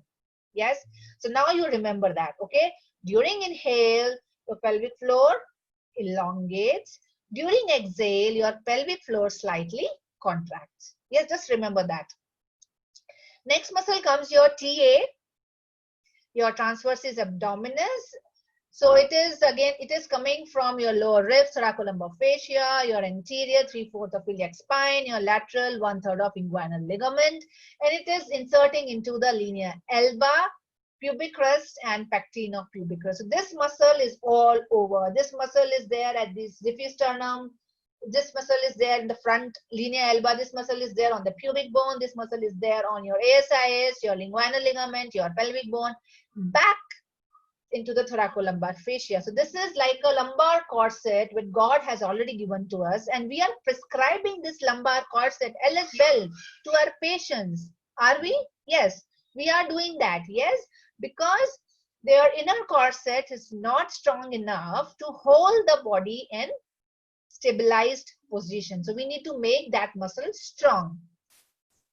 Speaker 3: Yes. So now you remember that. Okay. During inhale, your pelvic floor elongates. During exhale, your pelvic floor slightly contracts. Yes, just remember that. Next muscle comes your TA, your transversus abdominis. So it is again, it is coming from your lower ribs, thoracolumbar fascia, your anterior 3/4 of iliac spine, your lateral 1/3 of inguinal ligament, and it is inserting into the linea alba, pubic crest, and pecten of pubic crest. So this muscle is all over. This muscle is there at the xiphisternum. This muscle is there in the front linea alba. This muscle is there on the pubic bone. This muscle is there on your ASIS, your linguinal ligament, your pelvic bone, back into the thoracolumbar fascia. So this is like a lumbar corset which God has already given to us, and we are prescribing this lumbar corset, LS Bell, to our patients. Are we? Yes, we are doing that. Yes, because their inner corset is not strong enough to hold the body in stabilized position. So we need to make that muscle strong.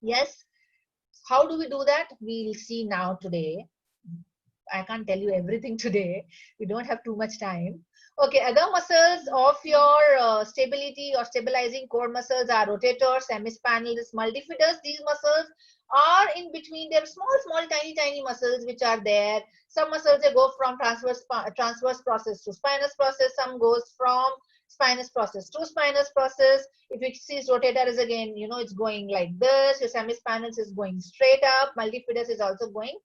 Speaker 3: Yes. How do we do that? We'll see now today. I can't tell you everything today. We don't have too much time. Okay, other muscles of your stability or stabilizing core muscles are rotator, semispinalis, multifidus. These muscles are in between. They're small, tiny muscles which are there. Some muscles, they go from transverse process to spinous process. Some goes from spinous process to spinous process. If you see rotator is again, you know, it's going like this. Your semispinalis is going straight up. Multifidus is also going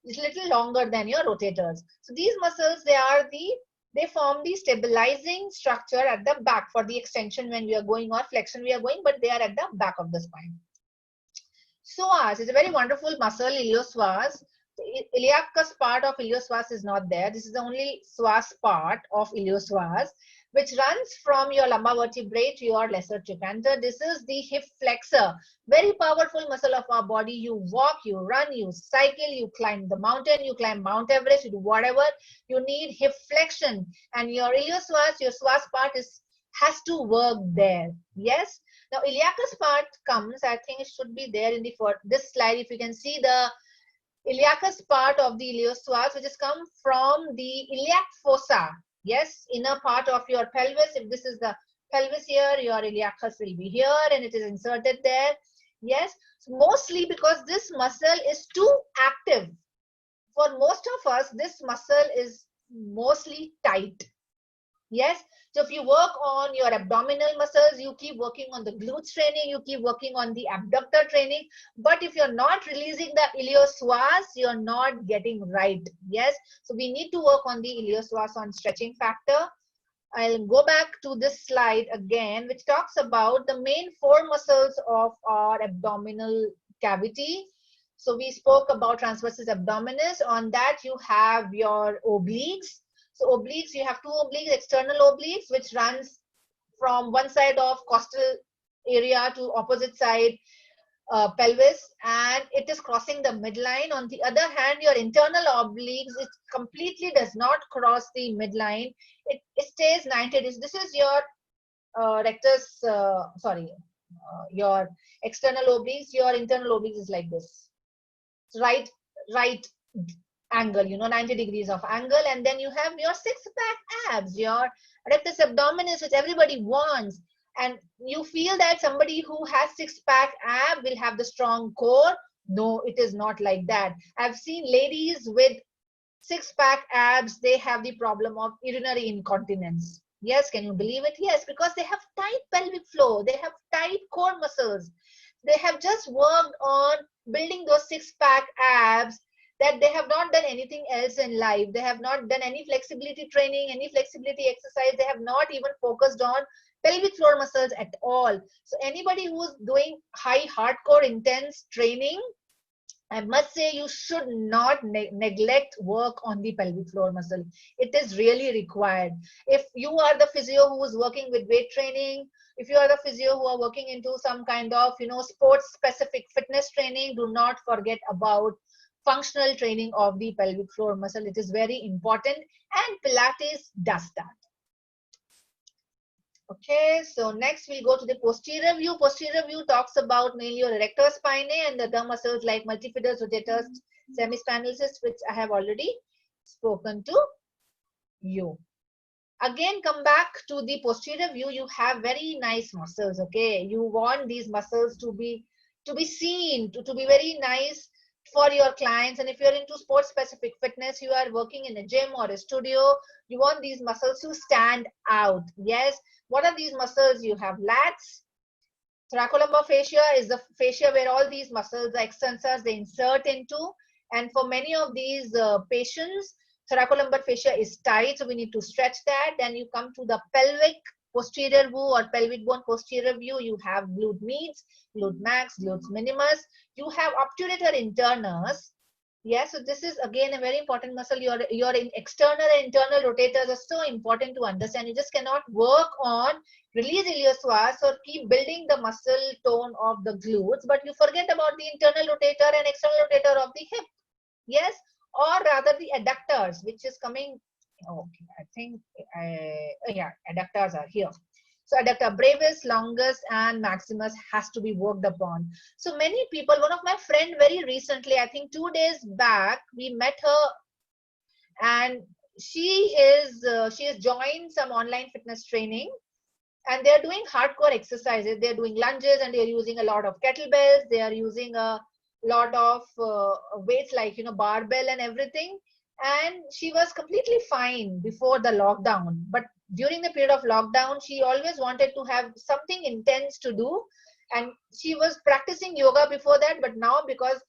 Speaker 3: a little longer than your rotators. So these muscles, they form the stabilizing structure at the back for the extension when we are going, or flexion we are going, but they are at the back of the spine. Psoas is a very wonderful muscle, iliopsoas. The iliacus part of iliopsoas is not there. This is the only psoas part of iliopsoas, which runs from your lumbar vertebrae to your lesser trochanter. This is the hip flexor, very powerful muscle of our body. You walk, you run, you cycle, you climb the mountain, you climb Mount Everest, you do whatever. You need hip flexion, and your iliopsoas, your psoas part has to work there. Yes. Now iliacus part comes, I think it should be there in this slide. If you can see the iliacus part of the iliopsoas, which has come from the iliac fossa. Yes, inner part of your pelvis. If this is the pelvis here, your iliacus will be here and it is inserted there. Yes, so mostly because this muscle is too active. For most of us, this muscle is mostly tight. Yes, so if you work on your abdominal muscles, you keep working on the glutes training, you keep working on the abductor training. But if you're not releasing the iliopsoas, you're not getting right. Yes, so we need to work on the iliopsoas on stretching factor. I'll go back to this slide again, which talks about the main 4 muscles of our abdominal cavity. So we spoke about transversus abdominis. On that, you have your obliques. So obliques, you have 2 obliques, external obliques, which runs from one side of costal area to opposite side pelvis, and it is crossing the midline. On the other hand, your internal obliques, it completely does not cross the midline. It stays 90 degrees. This is your rectus, your external obliques. Your internal obliques is like this, right angle, 90 degrees of angle. And then you have your six-pack abs, your rectus abdominis, which everybody wants. And you feel that somebody who has six-pack ab will have the strong core. No, it is not like that. I've seen ladies with six-pack abs, they have the problem of urinary incontinence. Yes, can you believe it? Yes, because they have tight pelvic floor, they have tight core muscles. They have just worked on building those six-pack abs, that they have not done anything else in life. They have not done any flexibility training, any flexibility exercise. They have not even focused on pelvic floor muscles at all. So anybody who's doing high hardcore intense training, I must say you should not neglect work on the pelvic floor muscle. It is really required. If you are the physio who is working with weight training, if you are the physio who are working into some kind of, sports specific fitness training, do not forget about functional training of the pelvic floor muscle. It is very important, and Pilates does that. Okay, so next we'll go to the posterior view. Posterior view talks about mainly your erector spinae and the other muscles like multifidus, rotators, semispinal cyst, which I have already spoken to you. Again, come back to the posterior view. You have very nice muscles. Okay, you want these muscles to be seen, to be very nice for your clients. And if you're into sports specific fitness, you are working in a gym or a studio, you want these muscles to stand out. Yes, what are these muscles? You have lats. Thoracolumbar fascia is the fascia where all these muscles, the extensors, they insert into. And for many of these patients, thoracolumbar fascia is tight, so we need to stretch that. Then you come to the pelvic posterior view or pelvic bone posterior view. You have glute medius, glute max, glutes minimus. You have obturator internus. Yes, so this is again a very important muscle. Your external and internal rotators are so important to understand. You just cannot work on release iliopsoas or keep building the muscle tone of the glutes, but you forget about the internal rotator and external rotator of the hip. Yes, or rather the adductors, which is coming. Okay, I think yeah, adductors are here. So adductor brevis, longus, and maximus has to be worked upon. So many people, one of my friend very recently, I think 2 days back, we met her, and she has joined some online fitness training, and they're doing hardcore exercises. They're doing lunges, and they're using a lot of kettlebells. They are using a lot of weights like, barbell and everything. And she was completely fine before the lockdown. But during the period of lockdown, she always wanted to have something intense to do. And she was practicing yoga before that. But now, because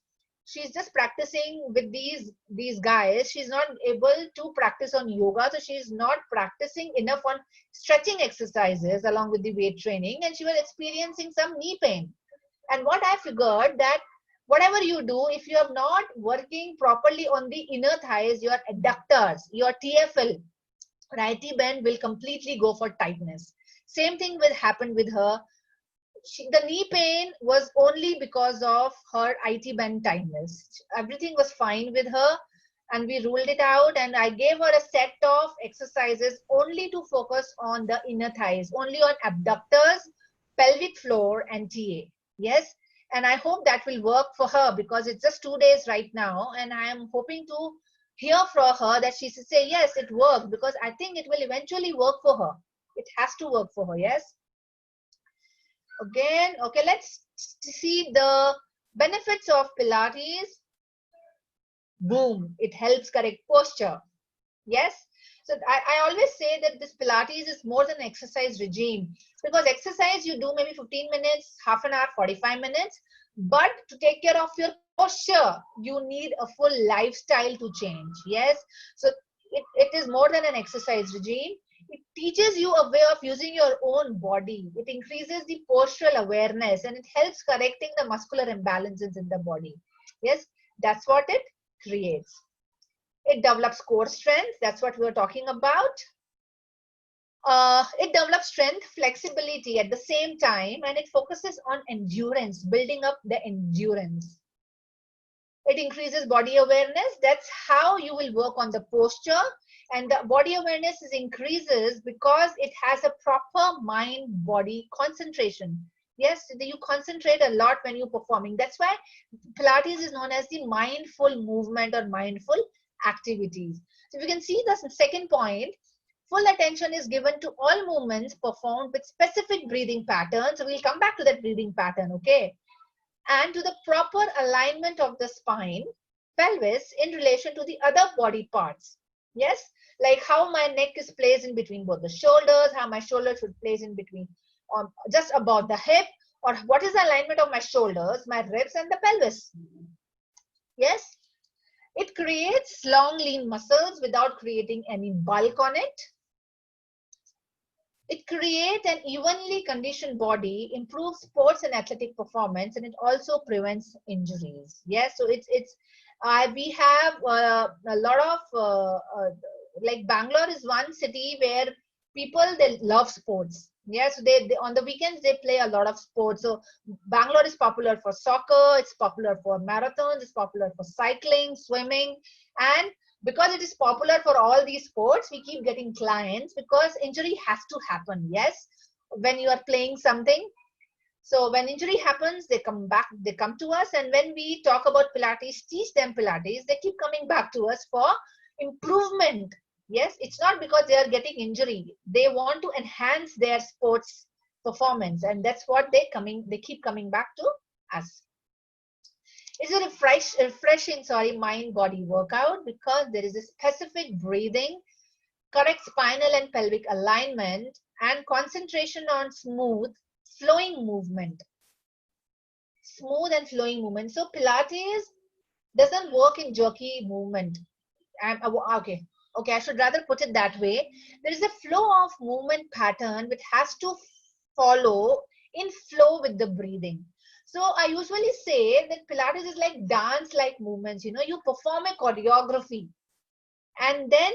Speaker 3: she's just practicing with these guys, she's not able to practice on yoga. So she's not practicing enough on stretching exercises along with the weight training. And she was experiencing some knee pain. And what I figured that whatever you do, if you are not working properly on the inner thighs, your adductors, your TFL, IT band will completely go for tightness. Same thing will happen with her. The knee pain was only because of her IT band tightness. Everything was fine with her, and we ruled it out. And I gave her a set of exercises only to focus on the inner thighs, only on abductors, pelvic floor, and TA. Yes. And I hope that will work for her, because it's just 2 days right now. And I am hoping to hear from her that she should say, yes, it worked, because I think it will eventually work for her. It has to work for her. Yes. Again, okay, let's see the benefits of Pilates. Boom, it helps correct posture. Yes. So I always say that this Pilates is more than an exercise regime, because exercise you do maybe 15 minutes, half an hour, 45 minutes. But to take care of your posture, you need a full lifestyle to change. Yes. So it is more than an exercise regime. It teaches you a way of using your own body. It increases the postural awareness, and it helps correcting the muscular imbalances in the body. Yes, that's what it creates. It develops core strength. That's what we were talking about. It develops strength, flexibility at the same time, and it focuses on endurance, building up the endurance. It increases body awareness. That's how you will work on the posture. And the body awareness is increases because it has a proper mind body concentration. Yes, you concentrate a lot when you're performing. That's why Pilates is known as the mindful movement or mindful activities. So if you can see the second point, full attention is given to all movements performed with specific breathing patterns. So we'll come back to that breathing pattern, okay? And to the proper alignment of the spine, pelvis in relation to the other body parts. Yes, like how my neck is placed in between both the shoulders, how my shoulder should place in between, just above the hip, or what is the alignment of my shoulders, my ribs, and the pelvis. Yes, it creates long, lean muscles without creating any bulk on it. It creates an evenly conditioned body, improves sports and athletic performance, and it also prevents injuries. Yes, so we have a lot of like Bangalore is one city where people, they love sports. Yes, they on the weekends they play a lot of sports. So Bangalore is popular for soccer, it's popular for marathons, it's popular for cycling, swimming, and because it is popular for all these sports, we keep getting clients because injury has to happen. Yes, when you are playing something, so when injury happens, they come back, they come to us, and when we talk about Pilates, teach them Pilates, they keep coming back to us for improvement. Yes, it's not because they are getting injury, they want to enhance their sports performance, and that's what they keep coming back to us. It's a refreshing, mind body workout because there is a specific breathing, correct spinal and pelvic alignment, and concentration on smooth flowing movement. Smooth and flowing movement. So Pilates doesn't work in jerky movement. Okay, I should rather put it that way. There is a flow of movement pattern which has to follow in flow with the breathing. So I usually say that Pilates is like dance-like movements. You know, you perform a choreography, and then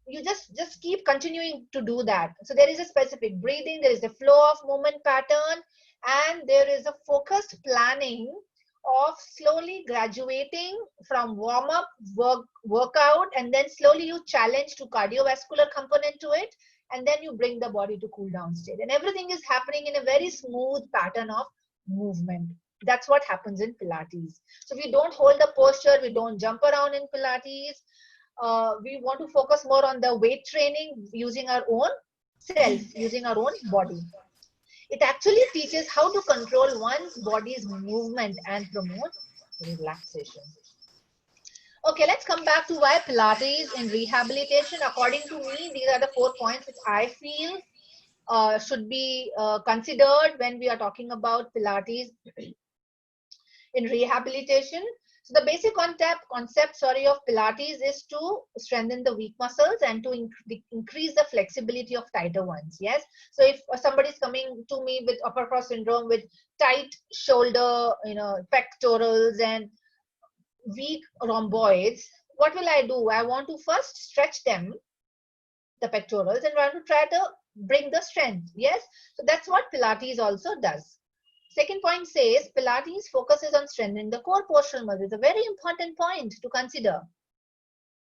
Speaker 3: you just keep continuing to do that. So there is a specific breathing, there is a flow of movement pattern, and there is a focused planning of slowly graduating from warm-up workout, and then slowly you challenge to cardiovascular component to it, and then you bring the body to cool down state, and everything is happening in a very smooth pattern of movement. That's what happens in Pilates. So we don't hold the posture, we don't jump around in Pilates. We want to focus more on the weight training using our own self, using our own body. It actually teaches how to control one's body's movement and promote relaxation. Okay, let's come back to why Pilates in rehabilitation. According to me, these are the 4 points which I feel should be considered when we are talking about Pilates in rehabilitation. So the basic concept of Pilates is to strengthen the weak muscles and to increase the flexibility of tighter ones. Yes. So if somebody is coming to me with upper cross syndrome with tight shoulder, pectorals and weak rhomboids, what will I do? I want to first stretch them, the pectorals, and want to try to bring the strength. Yes. So that's what Pilates also does. Second point says Pilates focuses on strengthening the core postural muscles. A very important point to consider.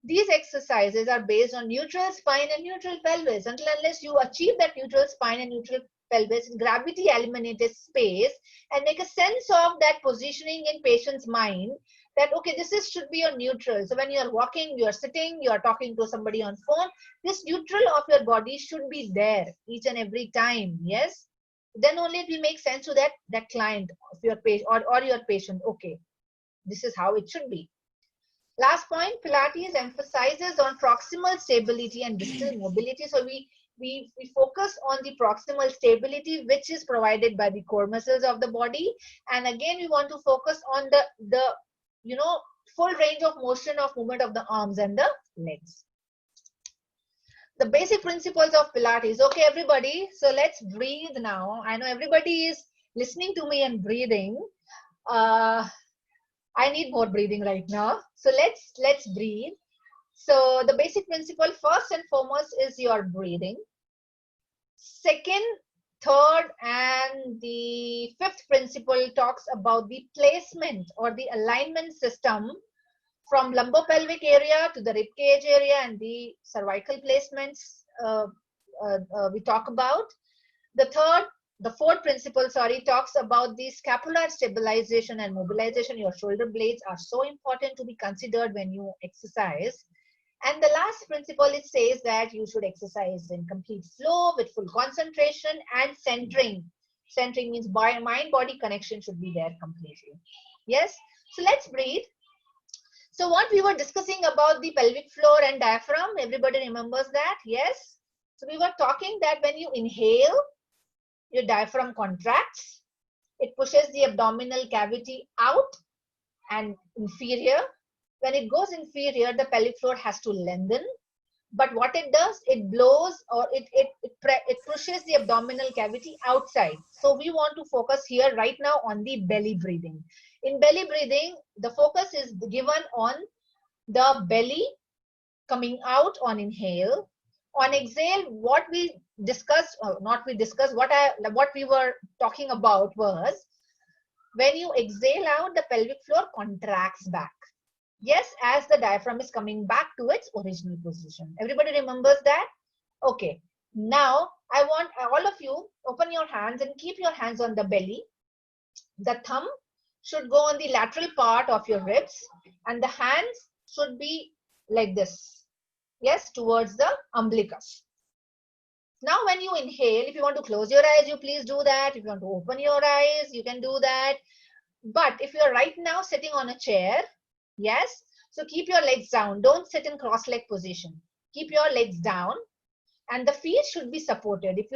Speaker 3: These exercises are based on neutral spine and neutral pelvis. Until unless you achieve that neutral spine and neutral pelvis in gravity eliminated space and make a sense of that positioning in patient's mind that, okay, should be your neutral. So when you are walking, you are sitting, you are talking to somebody on phone, this neutral of your body should be there each and every time. Yes. Then only it will make sense to that client of your patient or your patient. Okay, this is how it should be. Last point, Pilates emphasizes on proximal stability and distal mobility. So we focus on the proximal stability, which is provided by the core muscles of the body. And again, we want to focus on the full range of motion of movement of the arms and the legs. The basic principles of Pilates. Okay, everybody. So let's breathe now. I know everybody is listening to me and breathing. I need more breathing right now. So let's breathe. So the basic principle first and foremost is your breathing. Second, third, and the fifth principle talks about the placement or the alignment system from lumbopelvic area to the rib cage area and the cervical placements we talk about. The fourth principle, sorry, talks about the scapular stabilization and mobilization. Your shoulder blades are so important to be considered when you exercise. And the last principle, it says that you should exercise in complete flow with full concentration and centering. Centering means mind-body connection should be there completely. Yes. So let's breathe. So what we were discussing about the pelvic floor and diaphragm, everybody remembers that? Yes. So we were talking that when you inhale, your diaphragm contracts. It pushes the abdominal cavity out and inferior. When it goes inferior, the pelvic floor has to lengthen. But what it does, it blows or it pushes the abdominal cavity outside. So we want to focus here right now on the belly breathing. In belly breathing, the focus is given on the belly coming out on inhale. On exhale, what we discussed, or not we discussed, what we were talking about was when you exhale out, the pelvic floor contracts back. Yes, as the diaphragm is coming back to its original position. Everybody remembers that? Okay. Now, I want all of you open your hands and keep your hands on the belly. The thumb should go on the lateral part of your ribs and the hands should be like this. Yes, towards the umbilicus. Now, when you inhale, if you want to close your eyes, you please do that. If you want to open your eyes, you can do that. But if you're right now sitting on a chair, yes, so keep your legs down. Don't sit in cross-leg position. Keep your legs down and the feet should be supported. If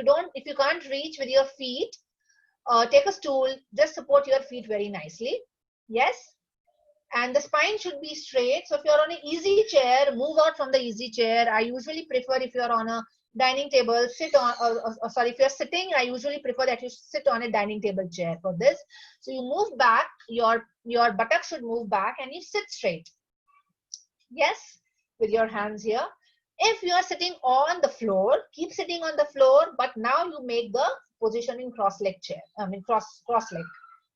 Speaker 3: you can't reach with your feet, take a stool, just support your feet very nicely. Yes. And the spine should be straight. So if you're on an easy chair, move out from the easy chair. I usually prefer if you're on a dining table, sit on, sorry, if you're sitting, I usually prefer that you sit on a dining table chair for this. So you move back, your buttocks should move back and you sit straight. Yes, with your hands here. If you are sitting on the floor, keep sitting on the floor, but now you make the position in cross-leg chair, cross-leg.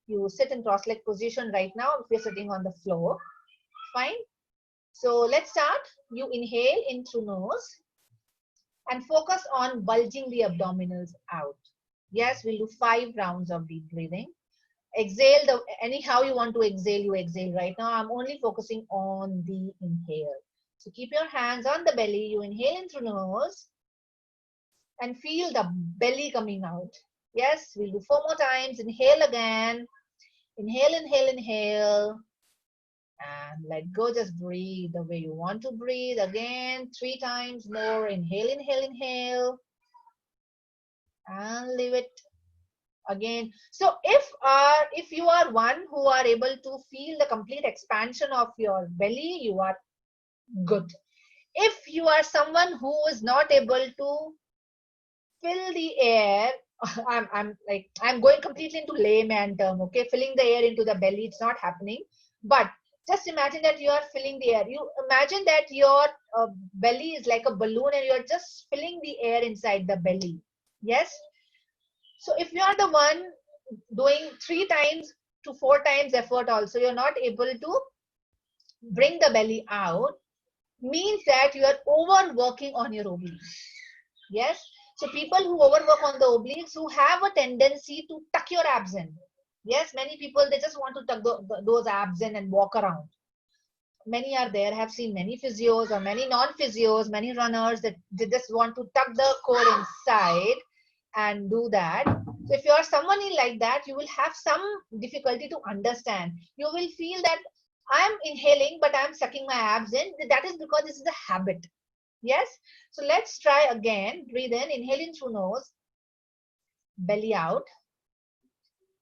Speaker 3: You sit in cross-leg position right now if you're sitting on the floor. Fine. So let's start. You inhale in through nose and focus on bulging the abdominals out. Yes, we'll do 5 rounds of deep breathing. Exhale, anyhow you want to exhale, you exhale right now. I'm only focusing on the inhale. So keep your hands on the belly. You inhale in through nose and feel the belly coming out. Yes, we'll do 4 more times. Inhale again. Inhale, inhale, inhale. And let go, just breathe the way you want to breathe. Again, 3 times more. Inhale, inhale, inhale. And leave it again. So if you are one who are able to feel the complete expansion of your belly, you are good. If you are someone who is not able to fill the air, I'm going completely into layman term, okay? Filling the air into the belly, it's not happening. But just imagine that you are filling the air. You imagine that your belly is like a balloon and you're just filling the air inside the belly. Yes? So if you are the one doing 3 times to 4 times effort also, you're not able to bring the belly out, means that you are overworking on your obliques. Yes? So people who overwork on the obliques, who have a tendency to tuck your abs in. Yes, many people, they just want to tuck those abs in and walk around. Many are there. I have seen many physios or many non-physios, many runners that they just want to tuck the core inside and do that. So if you are someone like that, you will have some difficulty to understand. You will feel that I am inhaling, but I am sucking my abs in. That is because this is a habit. Yes. So let's try again. Breathe in, inhale in through nose, belly out.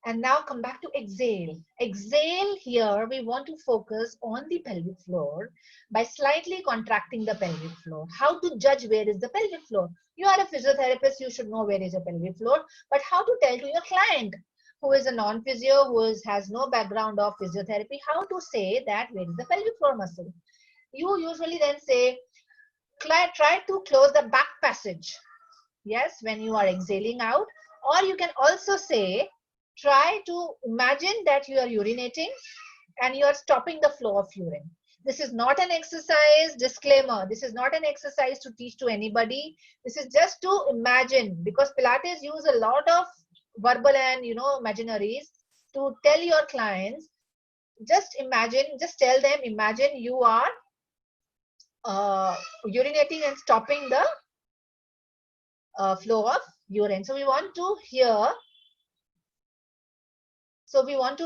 Speaker 3: And now come back to exhale. Exhale here, we want to focus on the pelvic floor by slightly contracting the pelvic floor. How to judge where is the pelvic floor? You are a physiotherapist, you should know where is the pelvic floor, but how to tell to your client who is a non-physio, who has no background of physiotherapy, how to say that where is the pelvic floor muscle? You usually then say, try to close the back passage. Yes, when you are exhaling out. Or you can also say, try to imagine that you are urinating and you are stopping the flow of urine. This is not an exercise, disclaimer. This is not an exercise to teach to anybody. This is just to imagine, because Pilates use a lot of verbal and imaginaries to tell your clients. Just imagine, just tell them, imagine you are urinating and stopping the flow of urine. So we want to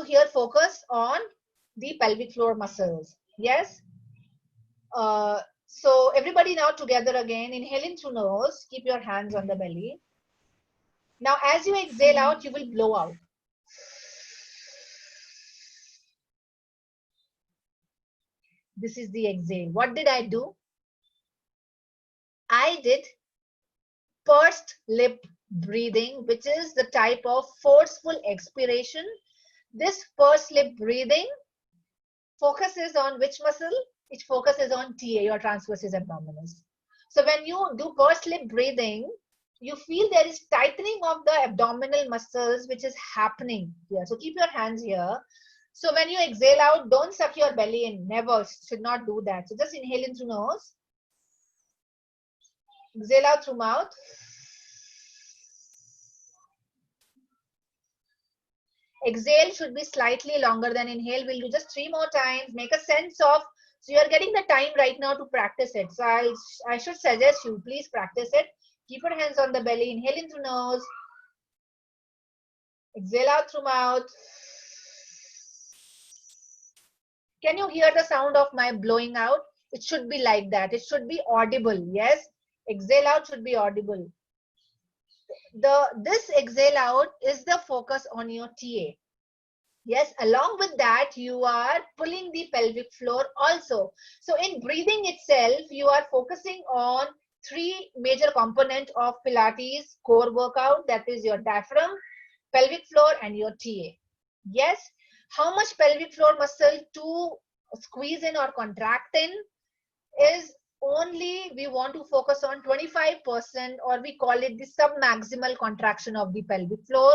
Speaker 3: here focus on the pelvic floor muscles. Yes. So everybody now together again, inhaling through nose, keep your hands on the belly. Now as you exhale out, you will blow out. This is the exhale. What did I do? I did pursed lip breathing, which is the type of forceful expiration. This pursed lip breathing focuses on which muscle? It focuses on TA, your transversus abdominis. So when you do pursed lip breathing, you feel there is tightening of the abdominal muscles, which is happening here. So keep your hands here. So when you exhale out, don't suck your belly in. Never, should not do that. So just inhale in through nose. Exhale out through mouth. Exhale should be slightly longer than inhale. We'll do just 3 more times. Make a sense of, so you are getting the time right now to practice it. So I should suggest you please practice it. Keep your hands on the belly. Inhale in through nose. Exhale out through mouth. Can you hear the sound of my blowing out? It should be like that. It should be audible. Yes. Exhale out should be audible. This exhale out is the focus on your TA. Yes, along with that, you are pulling the pelvic floor also. So in breathing itself, you are focusing on 3 major components of Pilates core workout. That is your diaphragm, pelvic floor, and your TA. Yes, how much pelvic floor muscle to squeeze in or contract in is only we want to focus on 25%, or we call it the sub-maximal contraction of the pelvic floor.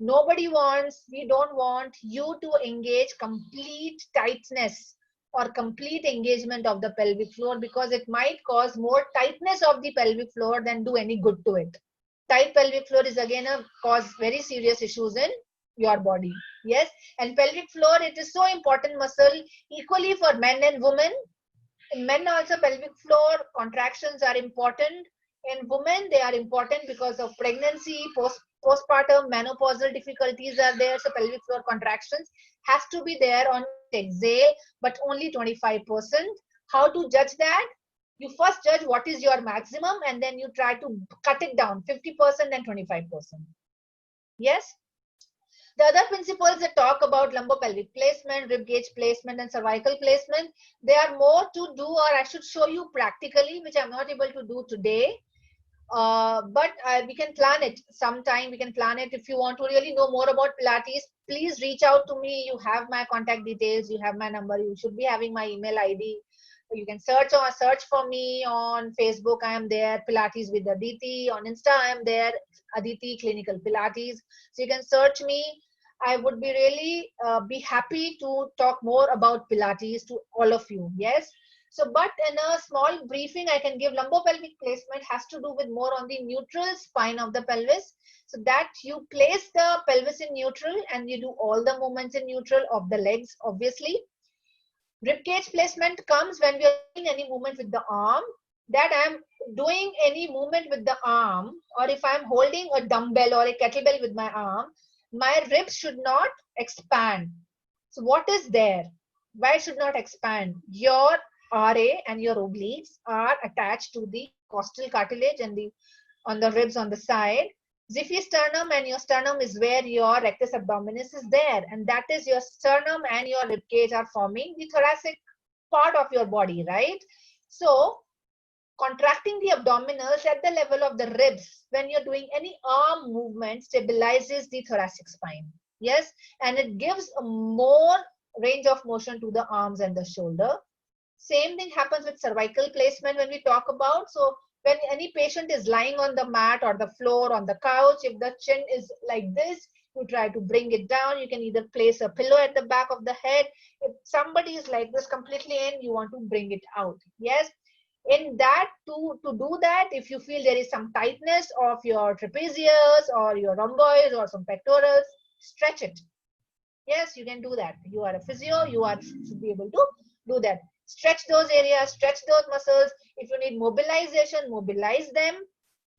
Speaker 3: We don't want you to engage complete tightness or complete engagement of the pelvic floor, because it might cause more tightness of the pelvic floor than do any good to it. Tight pelvic floor is again cause very serious issues in your body. Yes, and pelvic floor, it is so important muscle equally for men and women. In men also, pelvic floor contractions are important. In women, they are important because of pregnancy, postpartum, menopausal difficulties are there. So pelvic floor contractions has to be there on exhale, but only 25%. How to judge that? You first judge what is your maximum, and then you try to cut it down 50% and 25%. Yes. The other principles that talk about lumbopelvic placement, rib cage placement, and cervical placement, they are more to do, or I should show you practically, which I'm not able to do today. But we can plan it sometime. We can plan it. If you want to really know more about Pilates, please reach out to me. You have my contact details. You have my number. You should be having my email ID. You can search for me on Facebook. I am there. Pilates with Aditi. On Insta, I am there. Aditi Clinical Pilates. So you can search me. I would be really be happy to talk more about Pilates to all of you. Yes. So, but in a small briefing, I can give lumbopelvic placement has to do with more on the neutral spine of the pelvis. So that you place the pelvis in neutral and you do all the movements in neutral of the legs, obviously. Rib cage placement comes when we are doing any movement with the arm, that I am doing any movement with the arm, or if I am holding a dumbbell or a kettlebell with my arm, my ribs should not expand. So what is there? Why should not expand? Your RA and your obliques are attached to the costal cartilage and on the ribs on the side. Xiphisternum, and your sternum is where your rectus abdominis is there, and that is your sternum and your rib cage are forming the thoracic part of your body, right? So contracting the abdominals at the level of the ribs when you're doing any arm movement stabilizes the thoracic spine. Yes, and it gives a more range of motion to the arms and the shoulder. Same thing happens with cervical placement when we talk about. So when any patient is lying on the mat or the floor on the couch, if the chin is like this, you try to bring it down. You can either place a pillow at the back of the head. If somebody is like this completely in, you want to bring it out. Yes. In that, to do that, if you feel there is some tightness of your trapezius or your rhomboids or some pectorals, stretch it. Yes, you can do that. You are a physio, you should be able to do that. Stretch those areas, stretch those muscles. If you need mobilization, mobilize them,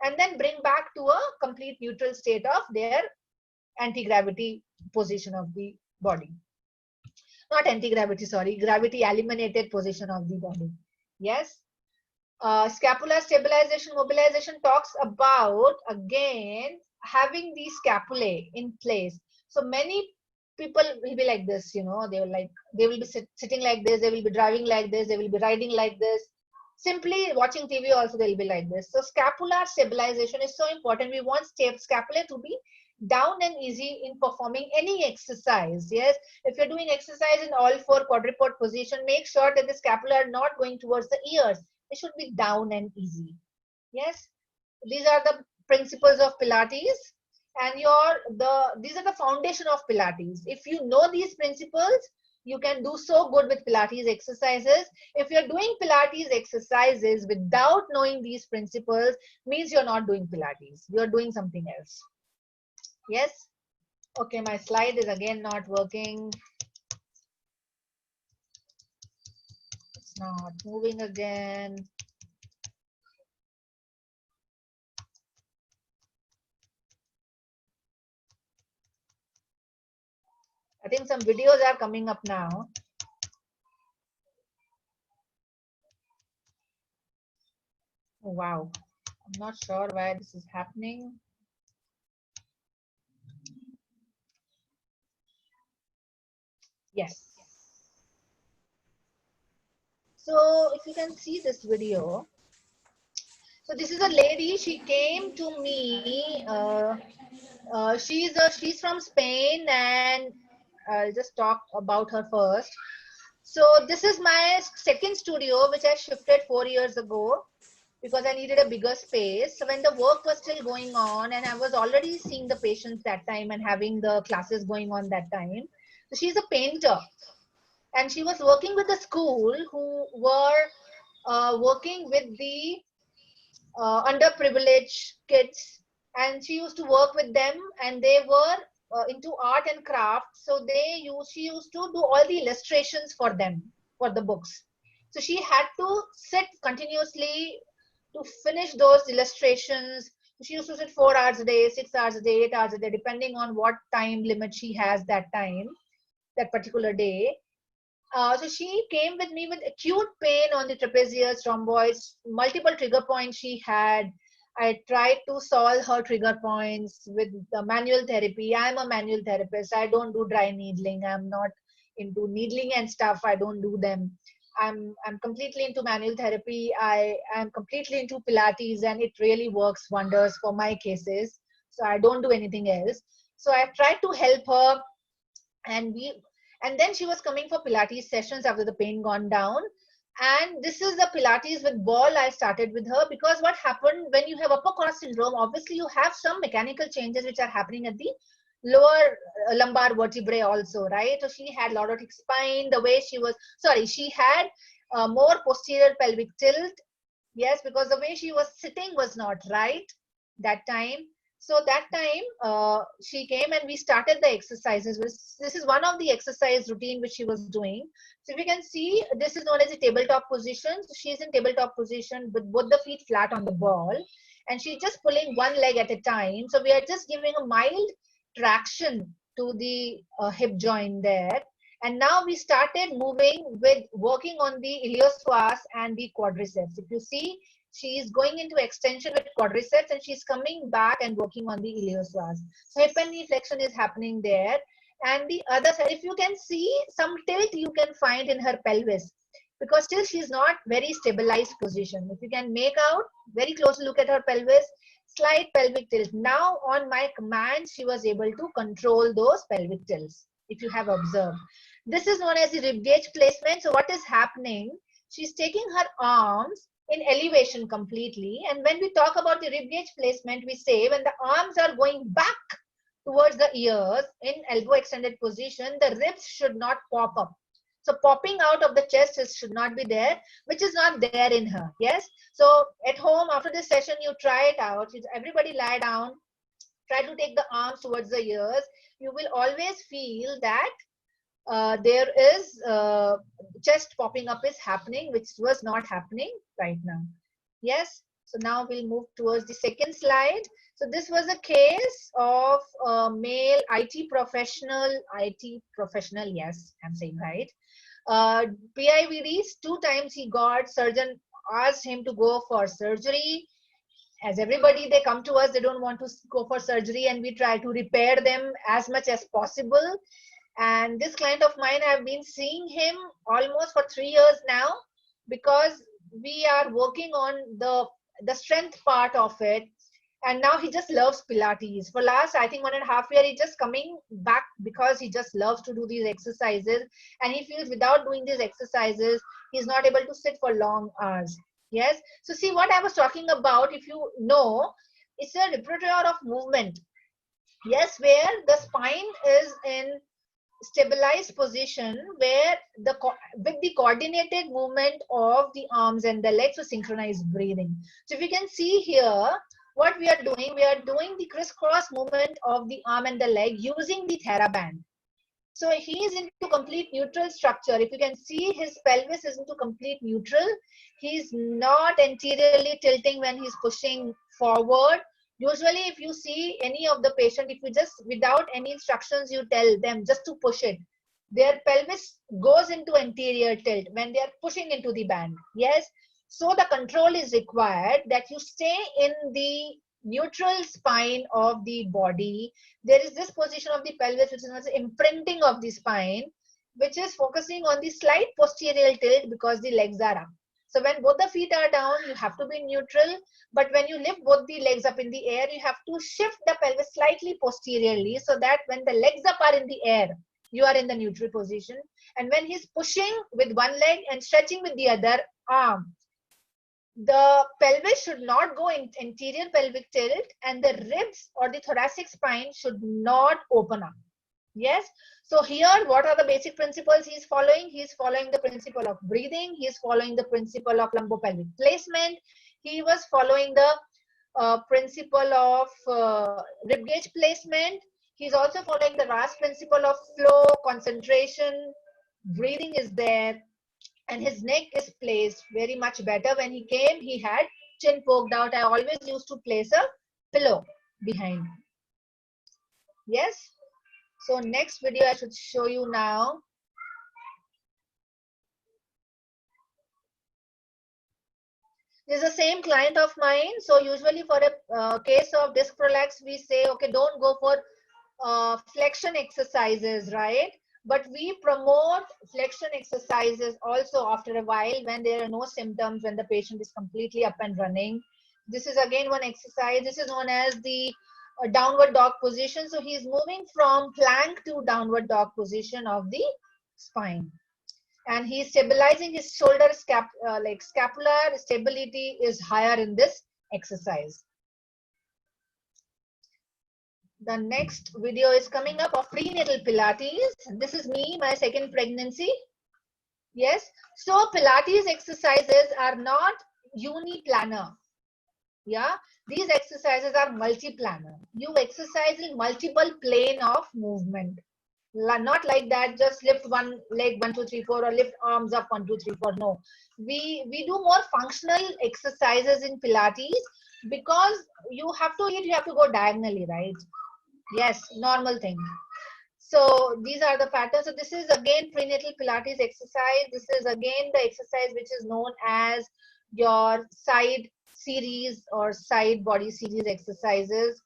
Speaker 3: and then bring back to a complete neutral state of their anti-gravity position of the body. Not anti-gravity, sorry, gravity eliminated position of the body. Yes. Scapular stabilization, mobilization talks about, again, having the scapulae in place. So many people will be like this, you know, they will be sitting like this, they will be driving like this, they will be riding like this. Simply watching TV also they'll be like this. So scapular stabilization is so important. We want scapula to be down and easy in performing any exercise. Yes, if you're doing exercise in all four quadruped position, make sure that the scapula are not going towards the ears. It should be down and easy. Yes, these are the principles of Pilates, and these are the foundation of Pilates. If you know these principles, you can do so good with Pilates exercises. If you're doing Pilates exercises without knowing these principles, means you're not doing Pilates. You're doing something else. Yes. Okay, my slide is again not working. It's not moving again. I think some videos are coming up now. Oh, wow. I'm not sure why this is happening. Yes. So if you can see this video. So this is a lady, she came to me. She's from Spain, and I'll just talk about her first. So this is my second studio, which I shifted 4 years ago because I needed a bigger space. So when the work was still going on, and I was already seeing the patients that time and having the classes going on that time. So she's a painter, and she was working with a school who were working with the underprivileged kids, and she used to work with them, and they were into art and craft. So she used to do all the illustrations for them for the books. So she had to sit continuously to finish those illustrations. She used to sit 4 hours a day, 6 hours a day, 8 hours a day, depending on what time limit she has that time, that particular day. So she came with me with acute pain on the trapezius, rhomboids, multiple trigger points she had. I tried to solve her trigger points with the manual therapy. I'm a manual therapist. I don't do dry needling. I'm not into needling and stuff. I don't do them. I'm completely into manual therapy. I am completely into Pilates, and it really works wonders for my cases. So I don't do anything else. So I tried to help her, and then she was coming for Pilates sessions after the pain gone down. And this is the Pilates with ball I started with her, because what happened when you have upper corner syndrome, obviously you have some mechanical changes which are happening at the lower lumbar vertebrae also, right? So she had lordotic spine, the way she had more posterior pelvic tilt. Yes, because the way she was sitting was not right that time. So that time she came and we started the exercises. This is one of the exercise routine which she was doing. So if you can see, this is known as a tabletop position. So she's in tabletop position with both the feet flat on the ball, and she's just pulling one leg at a time. So we are just giving a mild traction to the hip joint there. And now we started moving with working on the iliopsoas and the quadriceps. If you see, she is going into extension with quadriceps, and she's coming back and working on the iliopsoas. So hip and knee flexion is happening there. And the other side, if you can see, some tilt you can find in her pelvis, because still she's not very stabilized position. If you can make out, very closely look at her pelvis, slight pelvic tilt. Now on my command, she was able to control those pelvic tilts, if you have observed. This is known as the rib cage placement. So what is happening? She's taking her arms in elevation completely. And when we talk about the rib cage placement, we say when the arms are going back towards the ears in elbow extended position, the ribs should not pop up. So popping out of the chest should not be there, which is not there in her. Yes. So at home after this session, you try it out. Everybody lie down. Try to take the arms towards the ears. You will always feel that there is chest popping up is happening, which was not happening right now. Yes. So now we'll move towards the second slide. So this was a case of a male IT professional. Yes, I'm saying right. PIVDs, 2 times he got, surgeon asked him to go for surgery. As everybody, they come to us, they don't want to go for surgery, and we try to repair them as much as possible. And this client of mine, I've been seeing him almost for 3 years now, because we are working on the strength part of it. And now he just loves Pilates. For last, I think 1.5 years, he's just coming back because he just loves to do these exercises. And he feels without doing these exercises, he's not able to sit for long hours. Yes. So see what I was talking about, if you know, it's a repertoire of movement. Yes, where the spine is in stabilized position, where with the coordinated movement of the arms and the legs for synchronized breathing. So if you can see here, what we are doing the crisscross movement of the arm and the leg using the TheraBand. So he is into complete neutral structure. If you can see, his pelvis is into complete neutral. He's not anteriorly tilting when he's pushing forward. Usually if you see any of the patient, if you just without any instructions, you tell them just to push it, their pelvis goes into anterior tilt when they are pushing into the band. Yes. So the control is required that you stay in the neutral spine of the body. There is this position of the pelvis, which is known as imprinting of the spine, which is focusing on the slight posterior tilt because the legs are up. So when both the feet are down, you have to be neutral. But when you lift both the legs up in the air, you have to shift the pelvis slightly posteriorly, so that when the legs up are in the air, you are in the neutral position. And when he's pushing with one leg and stretching with the other arm, the pelvis should not go in anterior pelvic tilt, and the ribs or the thoracic spine should not open up. Yes. So here, what are the basic principles he's following? He's following the principle of breathing. He's following the principle of lumbopelvic placement. He was following the principle of rib cage placement. He's also following the RAS principle of flow, concentration, breathing is there. And his neck is placed very much better. When he came, he had chin poked out. I always used to place a pillow behind. Yes. So next video I should show you now. This is the same client of mine. So usually for a case of disc prolapse, we say, okay, don't go for flexion exercises, right? But we promote flexion exercises also after a while when there are no symptoms, when the patient is completely up and running. This is again one exercise. This is known as the downward dog position. So he is moving from plank to downward dog position of the spine. And he is stabilizing his shoulder, like scapular stability is higher in this exercise. The next video is coming up of prenatal Pilates. This is me, my second pregnancy. Yes. So Pilates exercises are not uniplanar. Yeah. These exercises are multiplanar. You exercise in multiple plane of movement. Not like that, just lift one leg 1 2 3 4 or lift arms up 1 2 3 4. No. We do more functional exercises in Pilates because you have to eat, you have to go diagonally, right? Yes, normal thing. So these are the patterns. So this is again prenatal Pilates exercise. This is again the exercise which is known as your side series or side body series exercises.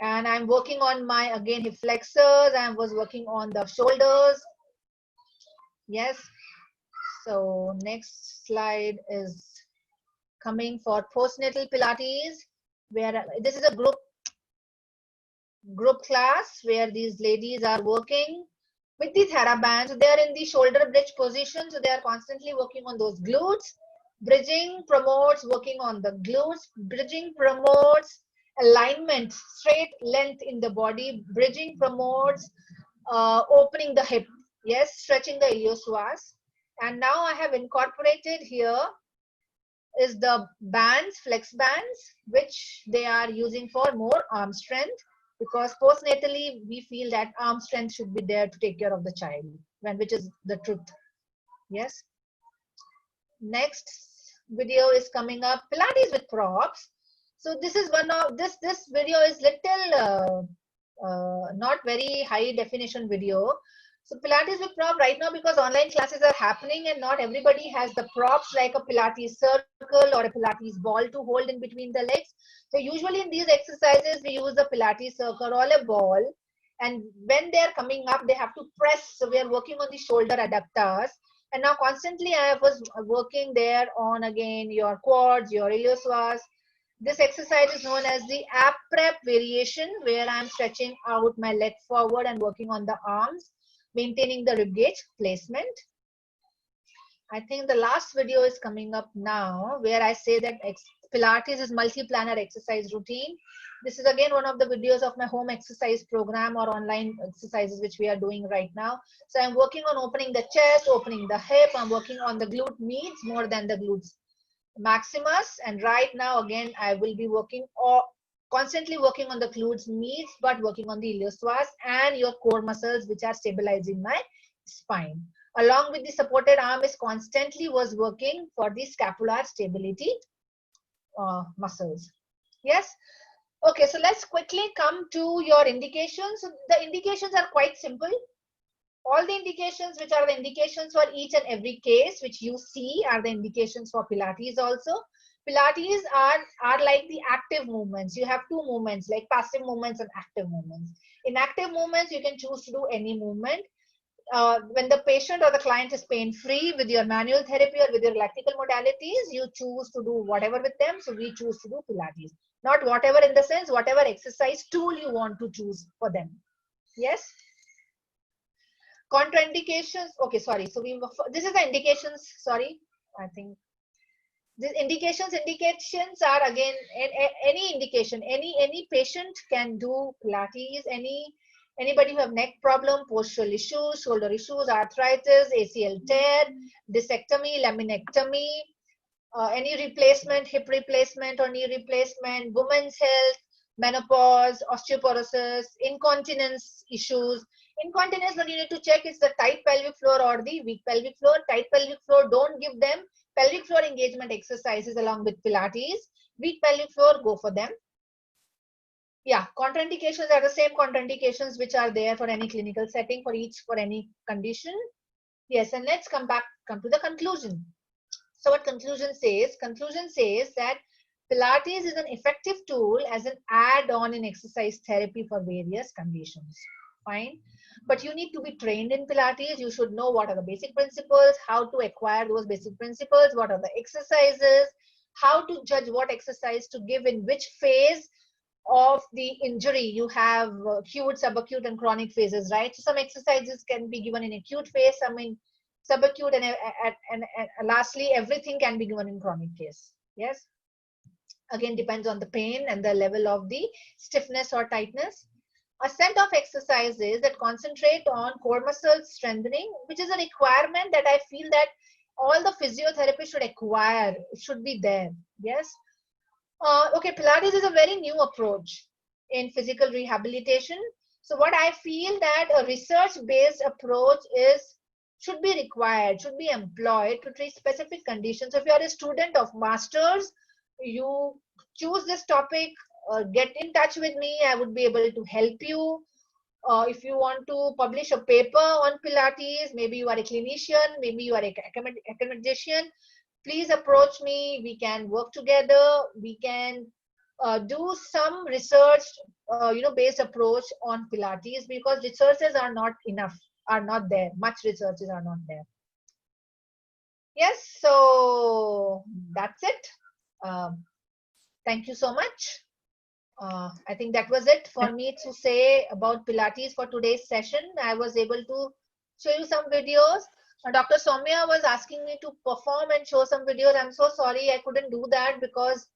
Speaker 3: And I'm working on my, again, hip flexors. I was working on the shoulders. Yes. So next slide is coming for postnatal Pilates, where this is a group class where these ladies are working with the TheraBand. So they are in the shoulder bridge position. So they are constantly working on those glutes. Bridging promotes working on the glutes. Bridging promotes alignment, straight length in the body. Bridging promotes opening the hip. Yes, stretching the iliopsoas. And now I have incorporated here is the bands, flex bands, which they are using for more arm strength, because postnatally we feel that arm strength should be there to take care of the child, which is the truth. Yes. Next video is coming up, Pilates with props. So this is one of this video is little not very high definition video. So Pilates with prop right now, because online classes are happening and not everybody has the props like a Pilates circle or a Pilates ball to hold in between the legs. So usually in these exercises we use a Pilates circle or a ball, and when they are coming up they have to press. So we are working on the shoulder adductors, and now constantly I was working there on again your quads, your iliopsoas. This exercise is known as the ab prep variation, where I'm stretching out my leg forward and working on the arms, maintaining the rib cage placement. I think the last video is coming up now, where I say that Pilates is multi-planar exercise routine. This is again one of the videos of my home exercise program or online exercises which we are doing right now. So I'm working on opening the chest, opening the hip. I'm working on the glute medius more than the glutes maximus, and right now again I will be working or constantly working on the glutes medius, but working on the iliopsoas and your core muscles which are stabilizing my spine. Along with the supported arm is constantly was working for the scapular stability muscles. Yes. Okay, so let's quickly come to your indications. So the indications are quite simple. All the indications which are the indications for each and every case which you see are the indications for Pilates also. Pilates are like the active movements. You have two movements, like passive movements and active movements. In active movements, you can choose to do any movement. When the patient or the client is pain-free, with your manual therapy or with your electrical modalities, you choose to do whatever with them. So we choose to do Pilates. Not whatever in the sense, whatever exercise tool you want to choose for them. Yes. Contraindications. Okay, sorry. So this is the indications. Sorry, I think these indications are again any indication. Any patient can do Pilates. Anybody who have neck problem, postural issues, shoulder issues, arthritis, ACL tear, discectomy, laminectomy, any replacement, hip replacement or knee replacement, women's health, menopause, osteoporosis, incontinence issues. Incontinence, what you need to check is the tight pelvic floor or the weak pelvic floor. Tight pelvic floor, don't give them pelvic floor engagement exercises along with Pilates. Weak pelvic floor, go for them. Yeah, contraindications are the same contraindications which are there for any clinical setting for any condition. Yes, and let's come to the conclusion. So what conclusion says? Conclusion says that Pilates is an effective tool as an add-on in exercise therapy for various conditions. Fine. But you need to be trained in Pilates. You should know what are the basic principles, how to acquire those basic principles, what are the exercises, how to judge what exercise to give in which phase of the injury. You have acute, subacute, and chronic phases, right? So some exercises can be given in acute phase, some in subacute, and lastly, everything can be given in chronic case. Yes. Again, depends on the pain and the level of the stiffness or tightness. A set of exercises that concentrate on core muscle strengthening, which is a requirement that I feel that all the physiotherapists should acquire. It should be there. Yes. Okay, Pilates is a very new approach in physical rehabilitation. So what I feel that a research-based approach should be required, should be employed to treat specific conditions. So if you are a student of masters, you choose this topic, get in touch with me. I would be able to help you. If you want to publish a paper on Pilates, maybe you are a clinician, maybe you are a academician, please approach me. We can work together. We can do some research, based approach on Pilates, because researches are not enough, are not there. Much researches are not there. Yes, so that's it. Thank you so much. I think that was it for me to say about Pilates for today's session. I was able to show you some videos. Dr. Soumya was asking me to perform and show some videos. I'm so sorry I couldn't do that because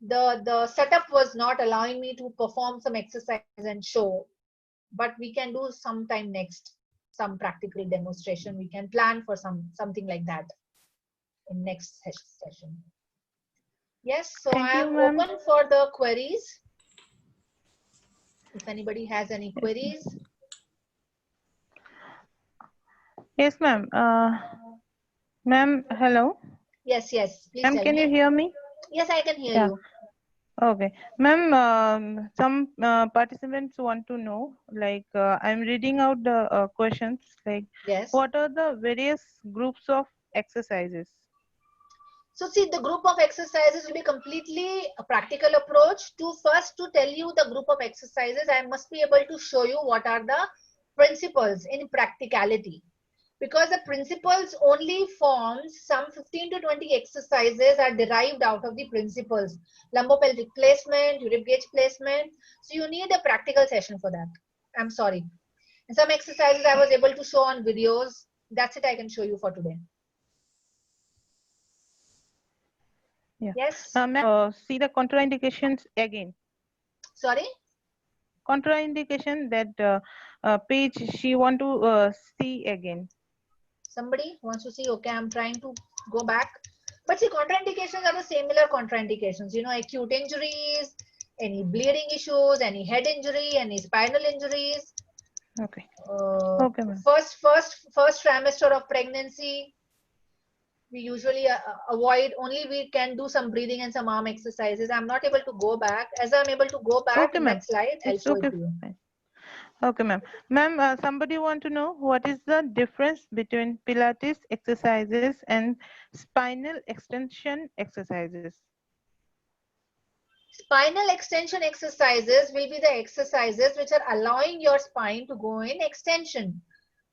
Speaker 3: the setup was not allowing me to perform some exercises and show. But we can do sometime next, some practical demonstration. We can plan for something like that in next session. Yes, so
Speaker 2: Thank
Speaker 3: I
Speaker 2: you,
Speaker 3: am
Speaker 2: ma'am.
Speaker 3: open for the queries. If anybody has any queries.
Speaker 2: Yes, ma'am. Ma'am, hello.
Speaker 3: Yes, please
Speaker 2: Ma'am,
Speaker 3: tell
Speaker 2: can
Speaker 3: me.
Speaker 2: you hear me?
Speaker 3: Yes, I can hear
Speaker 2: Yeah.
Speaker 3: you.
Speaker 2: Okay. Ma'am, some participants want to know, like, I'm reading out the questions, like,
Speaker 3: Yes.
Speaker 2: what are the various groups of exercises?
Speaker 3: So see, the group of exercises will be completely a practical approach. To tell you the group of exercises, I must be able to show you what are the principles in practicality. Because the principles only forms some 15 to 20 exercises are derived out of the principles. Lumbopelvic placement, rib cage placement. So you need a practical session for that. I'm sorry. And some exercises I was able to show on videos. That's it I can show you for today.
Speaker 2: Yeah.
Speaker 3: Yes.
Speaker 2: Ma'am, see the contraindications again.
Speaker 3: Sorry.
Speaker 2: Contraindication that page she want to see again.
Speaker 3: Somebody wants to see, okay, I'm trying to go back. But see, contraindications are the similar contraindications. You know, acute injuries, any bleeding issues, any head injury, any spinal injuries.
Speaker 2: Okay. Okay, ma'am.
Speaker 3: First trimester of pregnancy, we usually avoid. Only we can do some breathing and some arm exercises. I'm not able to go back. As I'm able to go back
Speaker 2: Okay,
Speaker 3: in
Speaker 2: ma'am.
Speaker 3: that slide, I'll
Speaker 2: It's
Speaker 3: show it
Speaker 2: okay.
Speaker 3: to you.
Speaker 2: Fine. Okay, ma'am. Ma'am, somebody want to know what is the difference between Pilates exercises and spinal extension exercises?
Speaker 3: Spinal extension exercises will be the exercises which are allowing your spine to go in extension.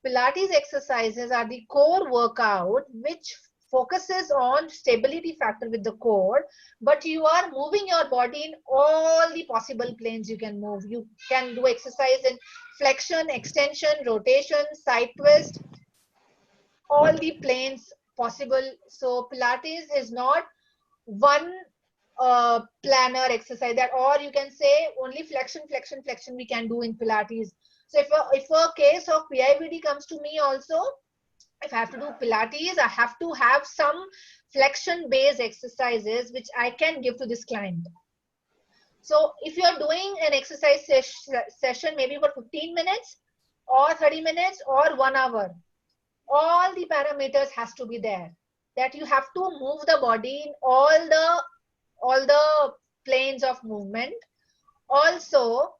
Speaker 3: Pilates exercises are the core workout which focuses on stability factor with the core, but you are moving your body in all the possible planes you can move. You can do exercise in flexion, extension, rotation, side twist, all the planes possible. So Pilates is not one planner exercise, that, or you can say only flexion we can do in Pilates. So if a case of PIBD comes to me also, if I have to do Pilates, I have to have some flexion based exercises which I can give to this client. So if you are doing an exercise session maybe for 15 minutes or 30 minutes or 1 hour, all the parameters has to be there, that you have to move the body in all the planes of movement. Also,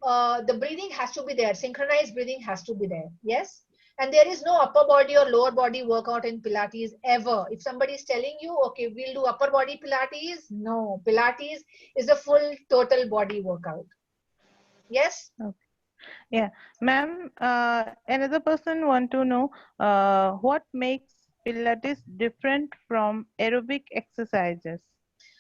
Speaker 3: the breathing has to be there. Synchronized breathing has to be there. Yes. And there is no upper body or lower body workout in Pilates ever. If somebody is telling you, okay, we'll do upper body Pilates, no. Pilates is a full total body workout. Yes.
Speaker 2: Okay. Yeah, ma'am. Another person want to know what makes Pilates different from aerobic exercises.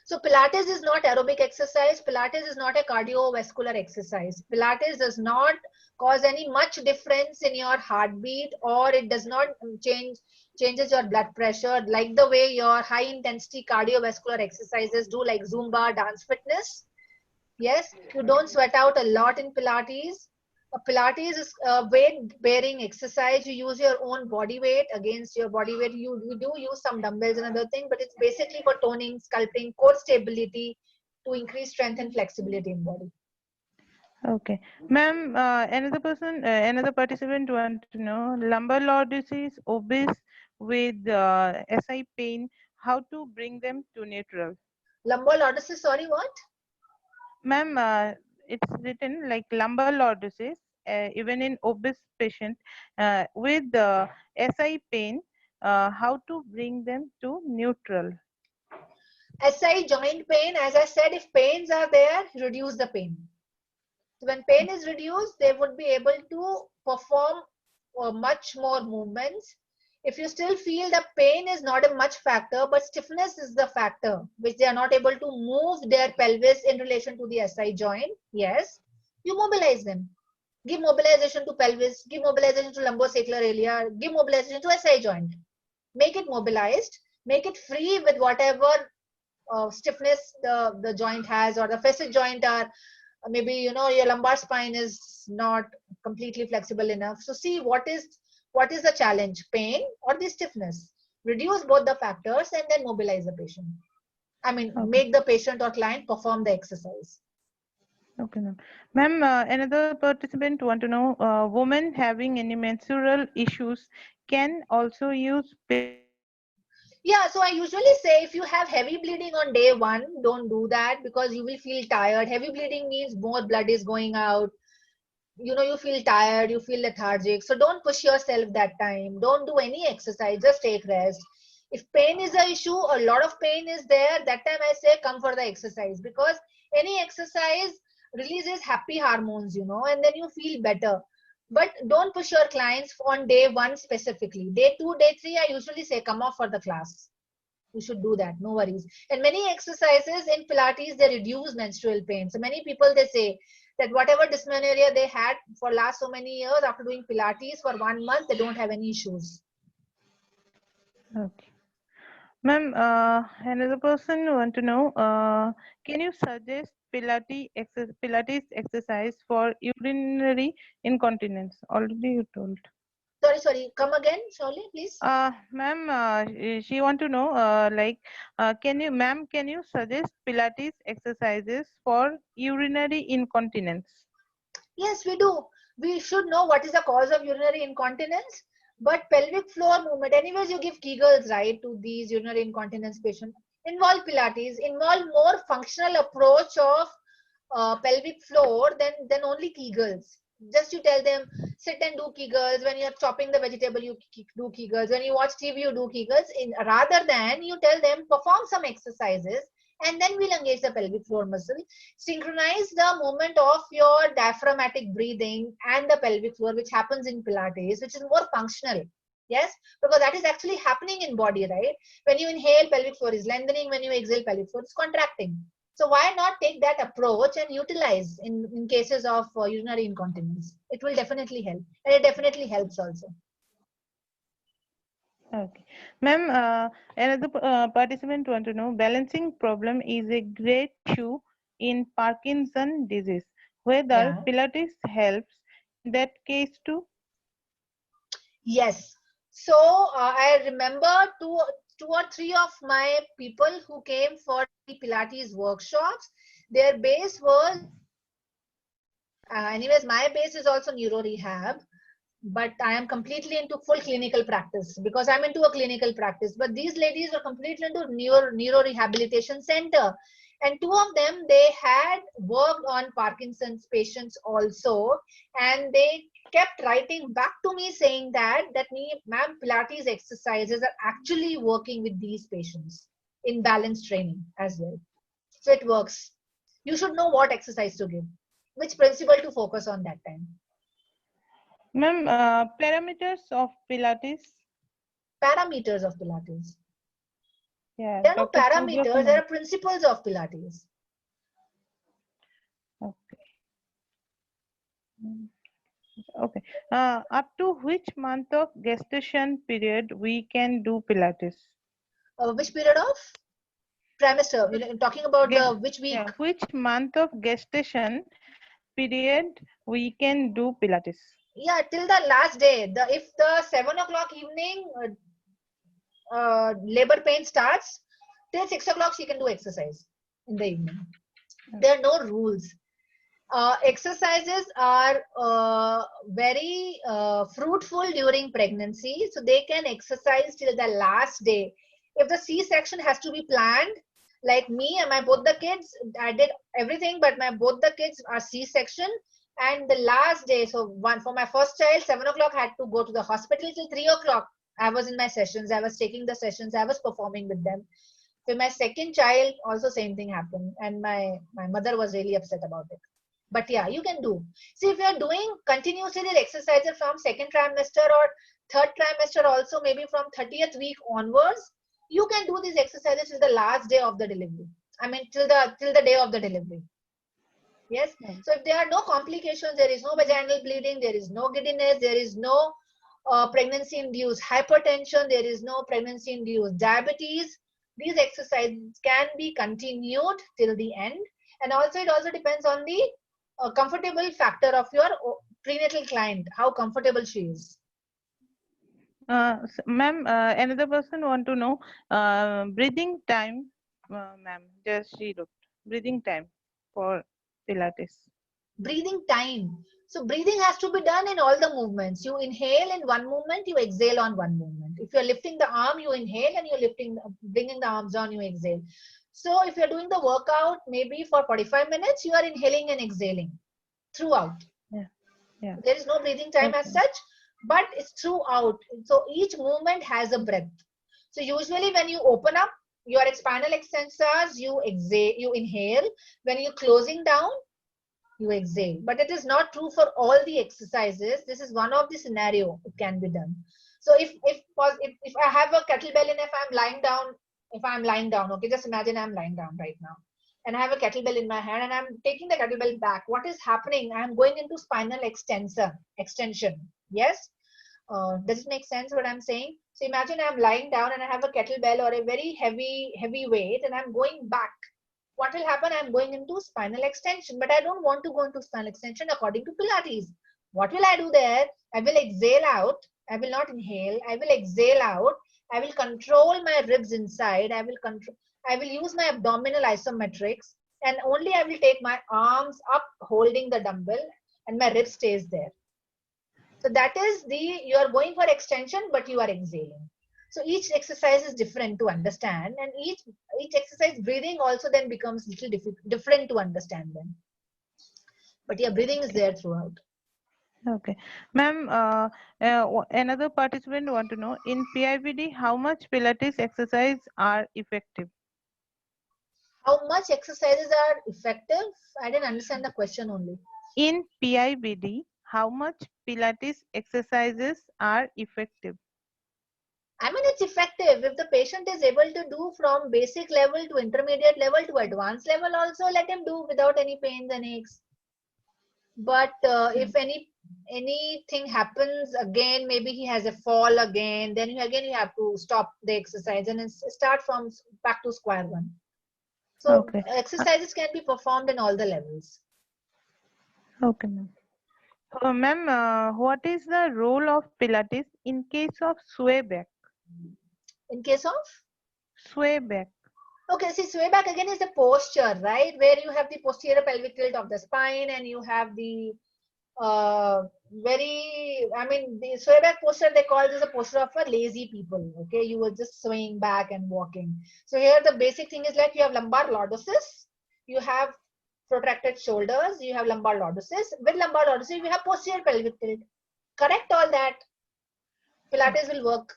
Speaker 3: So Pilates is not aerobic exercise. Pilates is not a cardiovascular exercise. Pilates does not cause any much difference in your heartbeat, or it does not changes your blood pressure like the way your high intensity cardiovascular exercises do, like Zumba, dance fitness. Yes, you don't sweat out a lot in Pilates. Pilates is a weight bearing exercise. You use your own body weight against your body weight. You do use some dumbbells and other thing, but it's basically for toning, sculpting, core stability, to increase strength and flexibility in body.
Speaker 2: Okay, ma'am. Another participant want to know lumbar lordosis, obese with SI pain. How to bring them to neutral?
Speaker 3: Lumbar lordosis, sorry, what?
Speaker 2: Ma'am, it's written like lumbar lordosis, even in obese patient with SI pain. How to bring them to neutral?
Speaker 3: SI joint pain, as I said, if pains are there, reduce the pain. So when pain is reduced, they would be able to perform much more movements. If you still feel the pain is not a much factor, but stiffness is the factor, which they are not able to move their pelvis in relation to the SI joint, yes, you mobilize them. Give mobilization to pelvis, give mobilization to lumbosacral area, give mobilization to SI joint. Make it mobilized, make it free with whatever stiffness the joint has, or the facet joint, or maybe your lumbar spine is not completely flexible enough. So see what is the challenge, pain or the stiffness. Reduce both the factors and then mobilize the patient. I mean,
Speaker 2: Okay.
Speaker 3: make the patient or client perform the exercise.
Speaker 2: Okay, ma'am. Ma'am, another participant want to know, women having any menstrual issues can also use
Speaker 3: Yeah, so I usually say if you have heavy bleeding on day one, don't do that because you will feel tired. Heavy bleeding means more blood is going out. You feel tired, you feel lethargic. So don't push yourself that time. Don't do any exercise, just take rest. If pain is the issue, a lot of pain is there, that time I say come for the exercise, because any exercise releases happy hormones, and then you feel better. But don't push your clients on day one specifically. Day two, day three, I usually say come off for the class. You should do that, no worries. And many exercises in Pilates, they reduce menstrual pain. So many people, they say that whatever dysmenorrhea they had for last so many years, after doing Pilates for 1 month, they don't have any issues.
Speaker 2: Okay. Ma'am, another person want to know, can you suggest Pilates exercise for urinary incontinence? Already you told.
Speaker 3: Sorry, come again, Shirley, please.
Speaker 2: Ma'am, she want to know, ma'am, can you suggest Pilates exercises for urinary incontinence?
Speaker 3: Yes, we do. We should know what is the cause of urinary incontinence. But pelvic floor movement, anyways, you give Kegels, right, to these urinary incontinence patients. Involve Pilates, involve more functional approach of pelvic floor than only Kegels. Just you tell them, sit and do Kegels. When you're chopping the vegetable, you do Kegels. When you watch TV, you do Kegels. Rather than you tell them, perform some exercises and then we'll engage the pelvic floor muscle. Synchronize the movement of your diaphragmatic breathing and the pelvic floor, which happens in Pilates, which is more functional. Yes, because that is actually happening in body, right? When you inhale, pelvic floor is lengthening. When you exhale, pelvic floor is contracting. So why not take that approach and utilize in cases of urinary incontinence? It will definitely help, and it definitely helps also.
Speaker 2: Okay. Ma'am, another participant want to know, balancing problem is a great issue in Parkinson disease. Whether
Speaker 3: Yeah.
Speaker 2: Pilates helps in that case too?
Speaker 3: Yes. So I remember two or three of my people who came for the Pilates workshops. Their base was, anyways, my base is also neuro rehab, but I am completely into full clinical practice because I'm into a clinical practice. But these ladies were completely into neuro rehabilitation center. And two of them, they had worked on Parkinson's patients also. And they kept writing back to me saying that ma'am, Pilates exercises are actually working with these patients in balance training as well. So it works. You should know what exercise to give, which principle to focus on that time.
Speaker 2: Ma'am, parameters of Pilates?
Speaker 3: Parameters of Pilates.
Speaker 2: Yeah,
Speaker 3: There are no
Speaker 2: Dr. Pooja
Speaker 3: parameters, there
Speaker 2: Kumar.
Speaker 3: are principles of Pilates.
Speaker 2: Okay. Okay. Up to which month of gestation period we can do Pilates?
Speaker 3: Which period of trimester? You're talking about the which week?
Speaker 2: Yeah, which month of gestation period we can do Pilates?
Speaker 3: Yeah, till the last day. If the 7 o'clock evening labor pain starts, till 6 o'clock she can do exercise in the evening. There are no rules. Exercises are very fruitful during pregnancy, so they can exercise till the last day. If the C-section has to be planned, like me and my both the kids, I did everything, but my both the kids are C-section, and the last day, so one for my first child, 7 o'clock, had to go to the hospital till 3 o'clock. I was in my sessions, I was taking the sessions, I was performing with them. For my second child, also same thing happened, and my mother was really upset about it. But yeah, you can do. See, if you're doing continuously exercises from second trimester or third trimester, also maybe from 30th week onwards, you can do these exercises till the last day of the delivery. I mean, till the day of the delivery. Yes.
Speaker 2: Yeah.
Speaker 3: So if there are no complications, there is no vaginal bleeding, there is no giddiness, there is no pregnancy-induced hypertension, there is no pregnancy-induced diabetes, these exercises can be continued till the end. And also it also depends on the comfortable factor of your prenatal client, how comfortable she is.
Speaker 2: Ma'am, another person want to know breathing time, ma'am. Just she looked breathing time for Pilates.
Speaker 3: Breathing time. So breathing has to be done in all the movements. You inhale in one movement, you exhale on one movement. If you're lifting the arm, you inhale, and you're bringing the arms down, you exhale. So if you're doing the workout, maybe for 45 minutes, you are inhaling and exhaling throughout.
Speaker 2: Yeah, yeah.
Speaker 3: There is no breathing time as
Speaker 2: Okay.
Speaker 3: such, but it's throughout. So each movement has a breath. So usually when you open up your spinal extensors, you exhale, you inhale. When you're closing down, you exhale. But it is not true for all the exercises. This is one of the scenario it can be done. So if I have a kettlebell and if I'm lying down, okay, just imagine I'm lying down right now, and I have a kettlebell in my hand, and I'm taking the kettlebell back. What is happening? I'm going into spinal extension. Yes. Does it make sense what I'm saying? So imagine I'm lying down and I have a kettlebell or a very heavy weight, and I'm going back. What will happen? I'm going into spinal extension, but I don't want to go into spinal extension according to Pilates. What will I do there? I will exhale out. I will not inhale. I will exhale out. I will control my ribs inside. I will use my abdominal isometrics, and only I will take my arms up holding the dumbbell, and my rib stays there. So that is you are going for extension, but you are exhaling. So each exercise is different to understand, and each exercise breathing also then becomes little different to understand them. But yeah, breathing is there throughout.
Speaker 2: Okay, ma'am. Another participant want to know in PIBD how much Pilates exercise are effective.
Speaker 3: How much exercises are effective? I didn't understand the question only.
Speaker 2: In PIBD, how much Pilates exercises are effective?
Speaker 3: I mean, it's effective if the patient is able to do from basic level to intermediate level to advanced level also, let him do without any pains and aches. But if anything happens again, maybe he has a fall again, then you have to stop the exercise and start from back to square one. So
Speaker 2: Okay.
Speaker 3: exercises can be performed in all the levels.
Speaker 2: Okay, ma'am. Ma'am, what is the role of Pilates in case of sway back?
Speaker 3: In case of?
Speaker 2: Sway back.
Speaker 3: Okay, see, sway back again is the posture, right? Where you have the posterior pelvic tilt of the spine, and you have the the sway back posture, they call this a posture of a lazy people. Okay, you were just swaying back and walking. So here the basic thing is like you have lumbar lordosis, you have protracted shoulders, you have lumbar lordosis. With lumbar lordosis, you have posterior pelvic tilt. Correct all that. Pilates will work.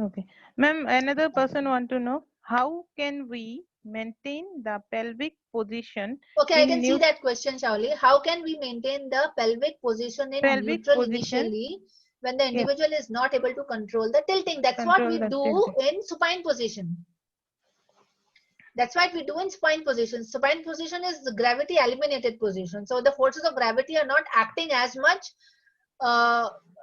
Speaker 2: Okay. Ma'am, another person want to know how can we maintain the pelvic position
Speaker 3: Okay, I
Speaker 2: in
Speaker 3: can see that question, Shauli. How can we maintain the pelvic position in
Speaker 2: pelvic
Speaker 3: neutral
Speaker 2: position?
Speaker 3: initially when the
Speaker 2: Yes.
Speaker 3: individual is not able to control the tilting? That's what
Speaker 2: Control
Speaker 3: we
Speaker 2: the
Speaker 3: do
Speaker 2: tilting.
Speaker 3: in supine position. That's what we do in supine position. Supine position is the gravity eliminated position. So the forces of gravity are not acting as much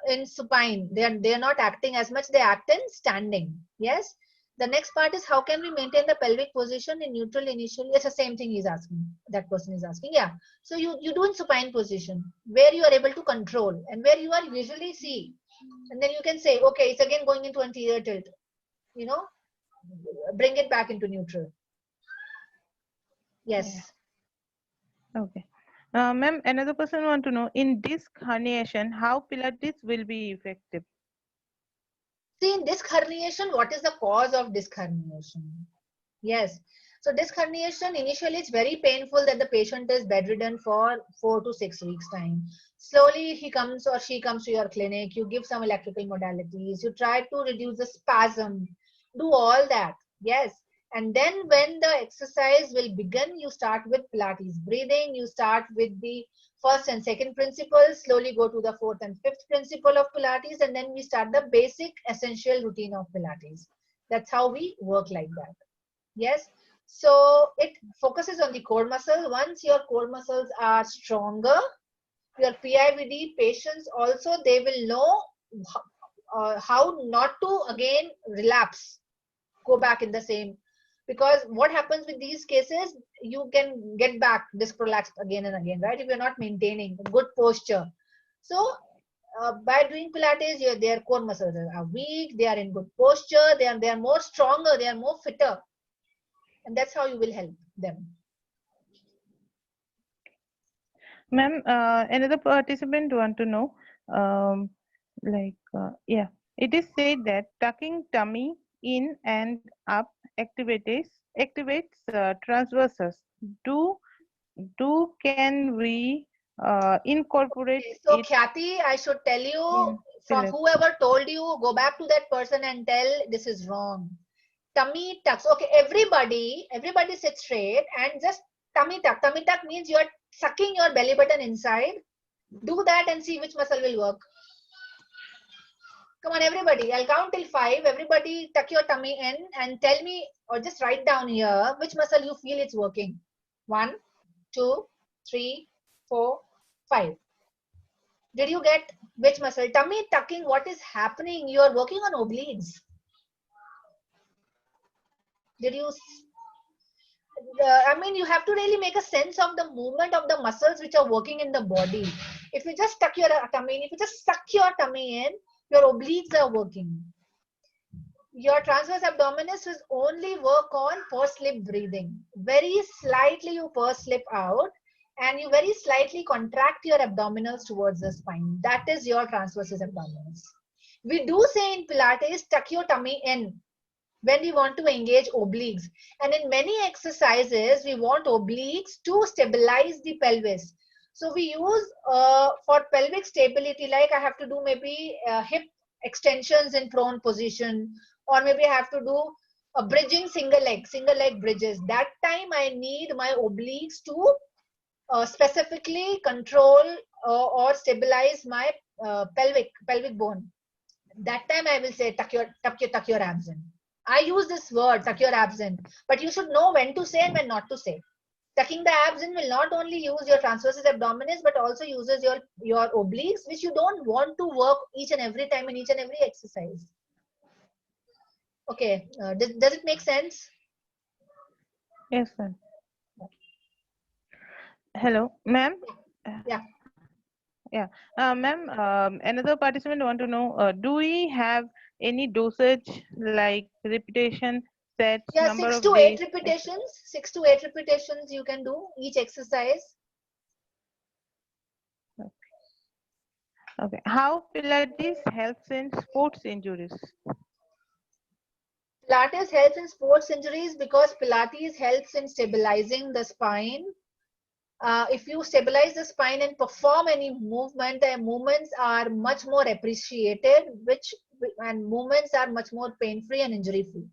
Speaker 3: in supine. They are not acting as much. They act in standing. Yes. The next part is how can we maintain the pelvic position in neutral initially? It's the same thing he's asking. That person is asking. Yeah. So you do in supine position where you are able to control and where you are visually see. And then you can say, okay, it's again going into anterior tilt. You know, bring it back into neutral. Yes.
Speaker 2: Yeah. Okay. Ma'am, another person want to know in disc herniation how Pilates will be effective.
Speaker 3: See, in disc herniation, what is the cause of disc herniation? Yes. So disc herniation, initially it's very painful that the patient is bedridden for 4 to 6 weeks time. Slowly he comes or she comes to your clinic, you give some electrical modalities, you try to reduce the spasm, do all that. Yes. And then when the exercise will begin, you start with Pilates breathing, you start with the first and second principles, slowly go to the fourth and fifth principle of Pilates, and then we start the basic essential routine of Pilates. That's how we work like that. Yes. So it focuses on the core muscle. Once your core muscles are stronger, your PIVD patients also, they will know how not to again relapse, go back in the same. Because what happens with these cases, you can get back this prolapse again and again, right? If you're not maintaining good posture. So by doing Pilates, their core muscles are weak, they are in good posture, they are more stronger, they are more fitter. And that's how you will help them.
Speaker 2: Ma'am, another participant want to know, it is said that tucking tummy in and up activates transversus. Do can we incorporate
Speaker 3: Okay, so
Speaker 2: it
Speaker 3: Khyati, I should tell you,
Speaker 2: in
Speaker 3: from
Speaker 2: Pilates?
Speaker 3: whoever told you, go back to that person and tell this is wrong. Tummy tucks. Okay, everybody sit straight and just tummy tuck. Tummy tuck means you're sucking your belly button inside. Do that and see which muscle will work. Come on, everybody. I'll count till 5. Everybody tuck your tummy in and tell me, or just write down here, which muscle you feel it's working. 1, 2, 3, 4, 5. Did you get which muscle? Tummy tucking, what is happening? You are working on obliques. Did you? I mean, you have to really make a sense of the movement of the muscles which are working in the body. If you just tuck your tummy in, if you just suck your tummy in, your obliques are working. Your transverse abdominis will only work on purse lip breathing. Very slightly you purse lip out and you very slightly contract your abdominals towards the spine. That is your transverse abdominis. We do say in Pilates, tuck your tummy in when we want to engage obliques. And in many exercises, we want obliques to stabilize the pelvis. So we use for pelvic stability, like I have to do maybe hip extensions in prone position, or maybe I have to do a bridging single leg bridges. That time I need my obliques to specifically control or stabilize my pelvic bone. That time I will say tuck your abs in. I use this word, tuck your abs in, but you should know when to say and when not to say. Tucking the abs in will not only use your transversus abdominis, but also uses your obliques, which you don't want to work each and every time in each and every exercise. Okay, does it make sense?
Speaker 2: Yes, sir. Hello, ma'am.
Speaker 3: Yeah.
Speaker 2: Yeah, ma'am. Another participant want to know: do we have any dosage like repetition sets,
Speaker 3: Yeah,
Speaker 2: number
Speaker 3: 6
Speaker 2: of
Speaker 3: to
Speaker 2: days?
Speaker 3: 8 repetitions. 6 to 8 repetitions you can do each exercise.
Speaker 2: Okay. How Pilates helps in sports injuries?
Speaker 3: Pilates helps in sports injuries because Pilates helps in stabilizing the spine. If you stabilize the spine and perform any movement, the movements are much more appreciated, and movements are much more pain-free and injury-free.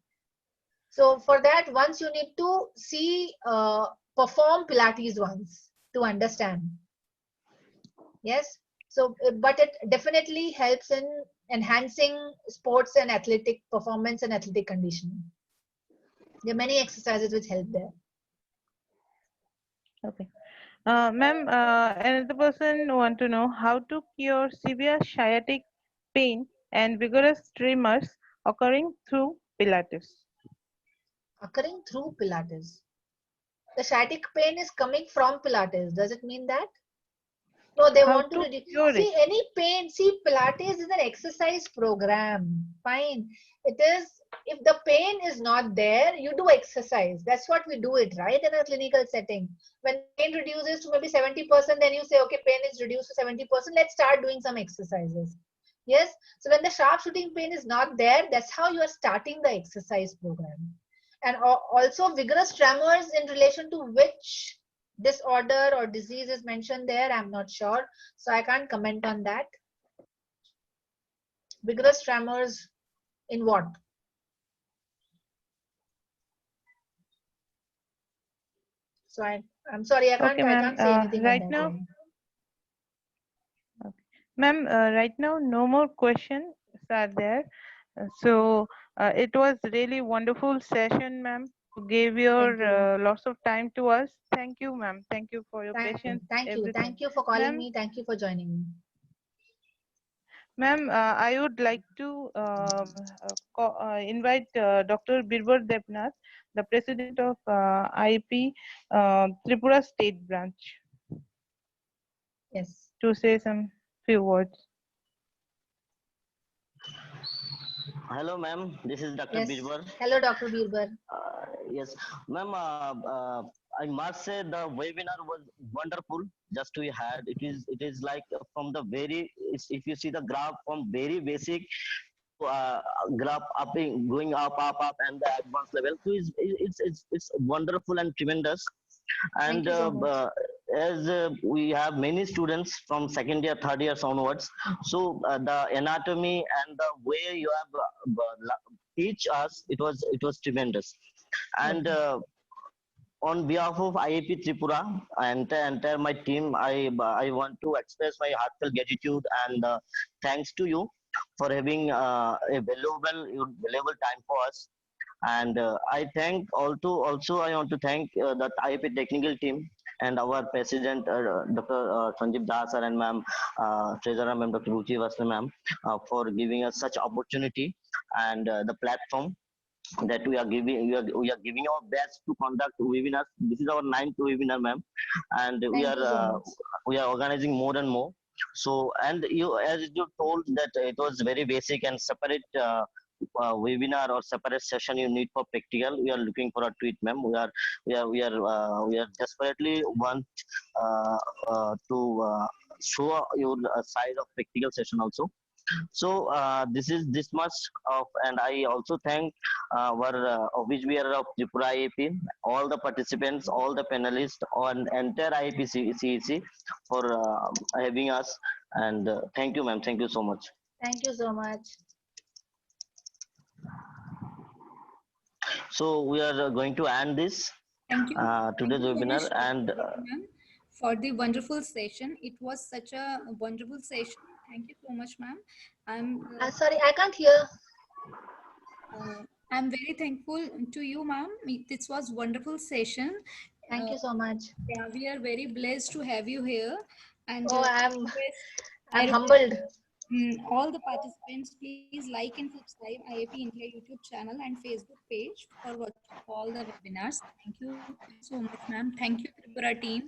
Speaker 3: So for that, once you need to see, perform Pilates once to understand. Yes. So, but it definitely helps in enhancing sports and athletic performance and athletic conditioning. There are many exercises which help there.
Speaker 2: Okay. Ma'am, another person want to know how to cure severe sciatic pain and vigorous tremors occurring through Pilates.
Speaker 3: Occurring through Pilates. The sciatic pain is coming from Pilates. Does it mean that? No, they
Speaker 2: How
Speaker 3: want to
Speaker 2: to
Speaker 3: reduce.
Speaker 2: cure
Speaker 3: See,
Speaker 2: it?
Speaker 3: any pain. See, Pilates is an exercise program. Fine. It is, if the pain is not there, you do exercise. That's what we do it, right? In a clinical setting. When pain reduces to maybe 70%, then you say, okay, pain is reduced to 70%. Let's start doing some exercises. Yes. So when the sharp shooting pain is not there, that's how you are starting the exercise program. And also vigorous tremors, in relation to which disorder or disease is mentioned there, I'm not sure, so I can't comment on that. Vigorous tremors in what? So I'm sorry, I
Speaker 2: Okay, ma'am.
Speaker 3: can't say anything on
Speaker 2: Right
Speaker 3: that
Speaker 2: now,
Speaker 3: one.
Speaker 2: ma'am, right now, no more questions are there. So it was really wonderful session, ma'am. gave your
Speaker 3: Thank you.
Speaker 2: lots of time to us. Thank you, ma'am. Thank you for your patience,
Speaker 3: Thank you.
Speaker 2: everything.
Speaker 3: Thank you for calling
Speaker 2: Ma'am,
Speaker 3: me. Thank you for joining me.
Speaker 2: ma'am, I would like to invite Dr. Birbal Debnath, the president of IEP Tripura State Branch,
Speaker 3: Yes.
Speaker 2: to say some few words.
Speaker 4: Hello, ma'am. This is Dr.
Speaker 3: Yes.
Speaker 4: Birbar.
Speaker 3: Hello, Dr. Birbar.
Speaker 4: Yes, ma'am. I must say the webinar was wonderful. Just we had it is like from the very if you see the graph from very basic uh, graph going up and the advanced level. So it's wonderful and tremendous.
Speaker 3: Thank
Speaker 4: And
Speaker 3: you so much.
Speaker 4: as we have many students from second year, third years onwards, so the anatomy and the way you have teach us, it was tremendous. And
Speaker 3: Okay.
Speaker 4: on behalf of IAP Tripura and entire my team, I want to express my heartfelt gratitude and thanks to you for having a valuable time for us. And I thank also I want to thank the IAP technical team and our president Dr. Sanjeev Das sir and ma'am treasurer ma'am Dr. Ruchi Vasna ma'am for giving us such opportunity and the platform that we are giving our best to conduct webinars. This is our ninth webinar, ma'am, and
Speaker 3: Thank you so much.
Speaker 4: we are organizing more and more. So, and you, as you told that it was very basic and separate webinar or separate session you need for practical. We are looking for a tweet, ma'am. We are desperately want to show your side of practical session also. So this is this much of, and I also thank our which we are of Tripura IAP, all the participants, all the panelists, on entire IAP CEC for having us. And thank you, ma'am. Thank you so much.
Speaker 3: Thank you so much.
Speaker 4: So we are going to end this
Speaker 1: Thank you.
Speaker 4: today's
Speaker 1: Thank you so much,
Speaker 4: webinar, and
Speaker 1: Dr. Aditi ma'am, for the wonderful session. It was such a wonderful session. Thank you so much, ma'am. I'm
Speaker 3: Sorry, I can't hear.
Speaker 1: I'm very thankful to you, ma'am. This was wonderful session.
Speaker 3: Thank
Speaker 1: Uh,
Speaker 3: you so much.
Speaker 1: yeah, we are very blessed to have you here. And
Speaker 3: Oh,
Speaker 1: I
Speaker 3: I'm
Speaker 1: request
Speaker 3: humbled.
Speaker 1: all the participants, please like and subscribe IAP India YouTube channel and Facebook page for watching all the webinars. Thank you so much, ma'am. Thank you, Tripura team.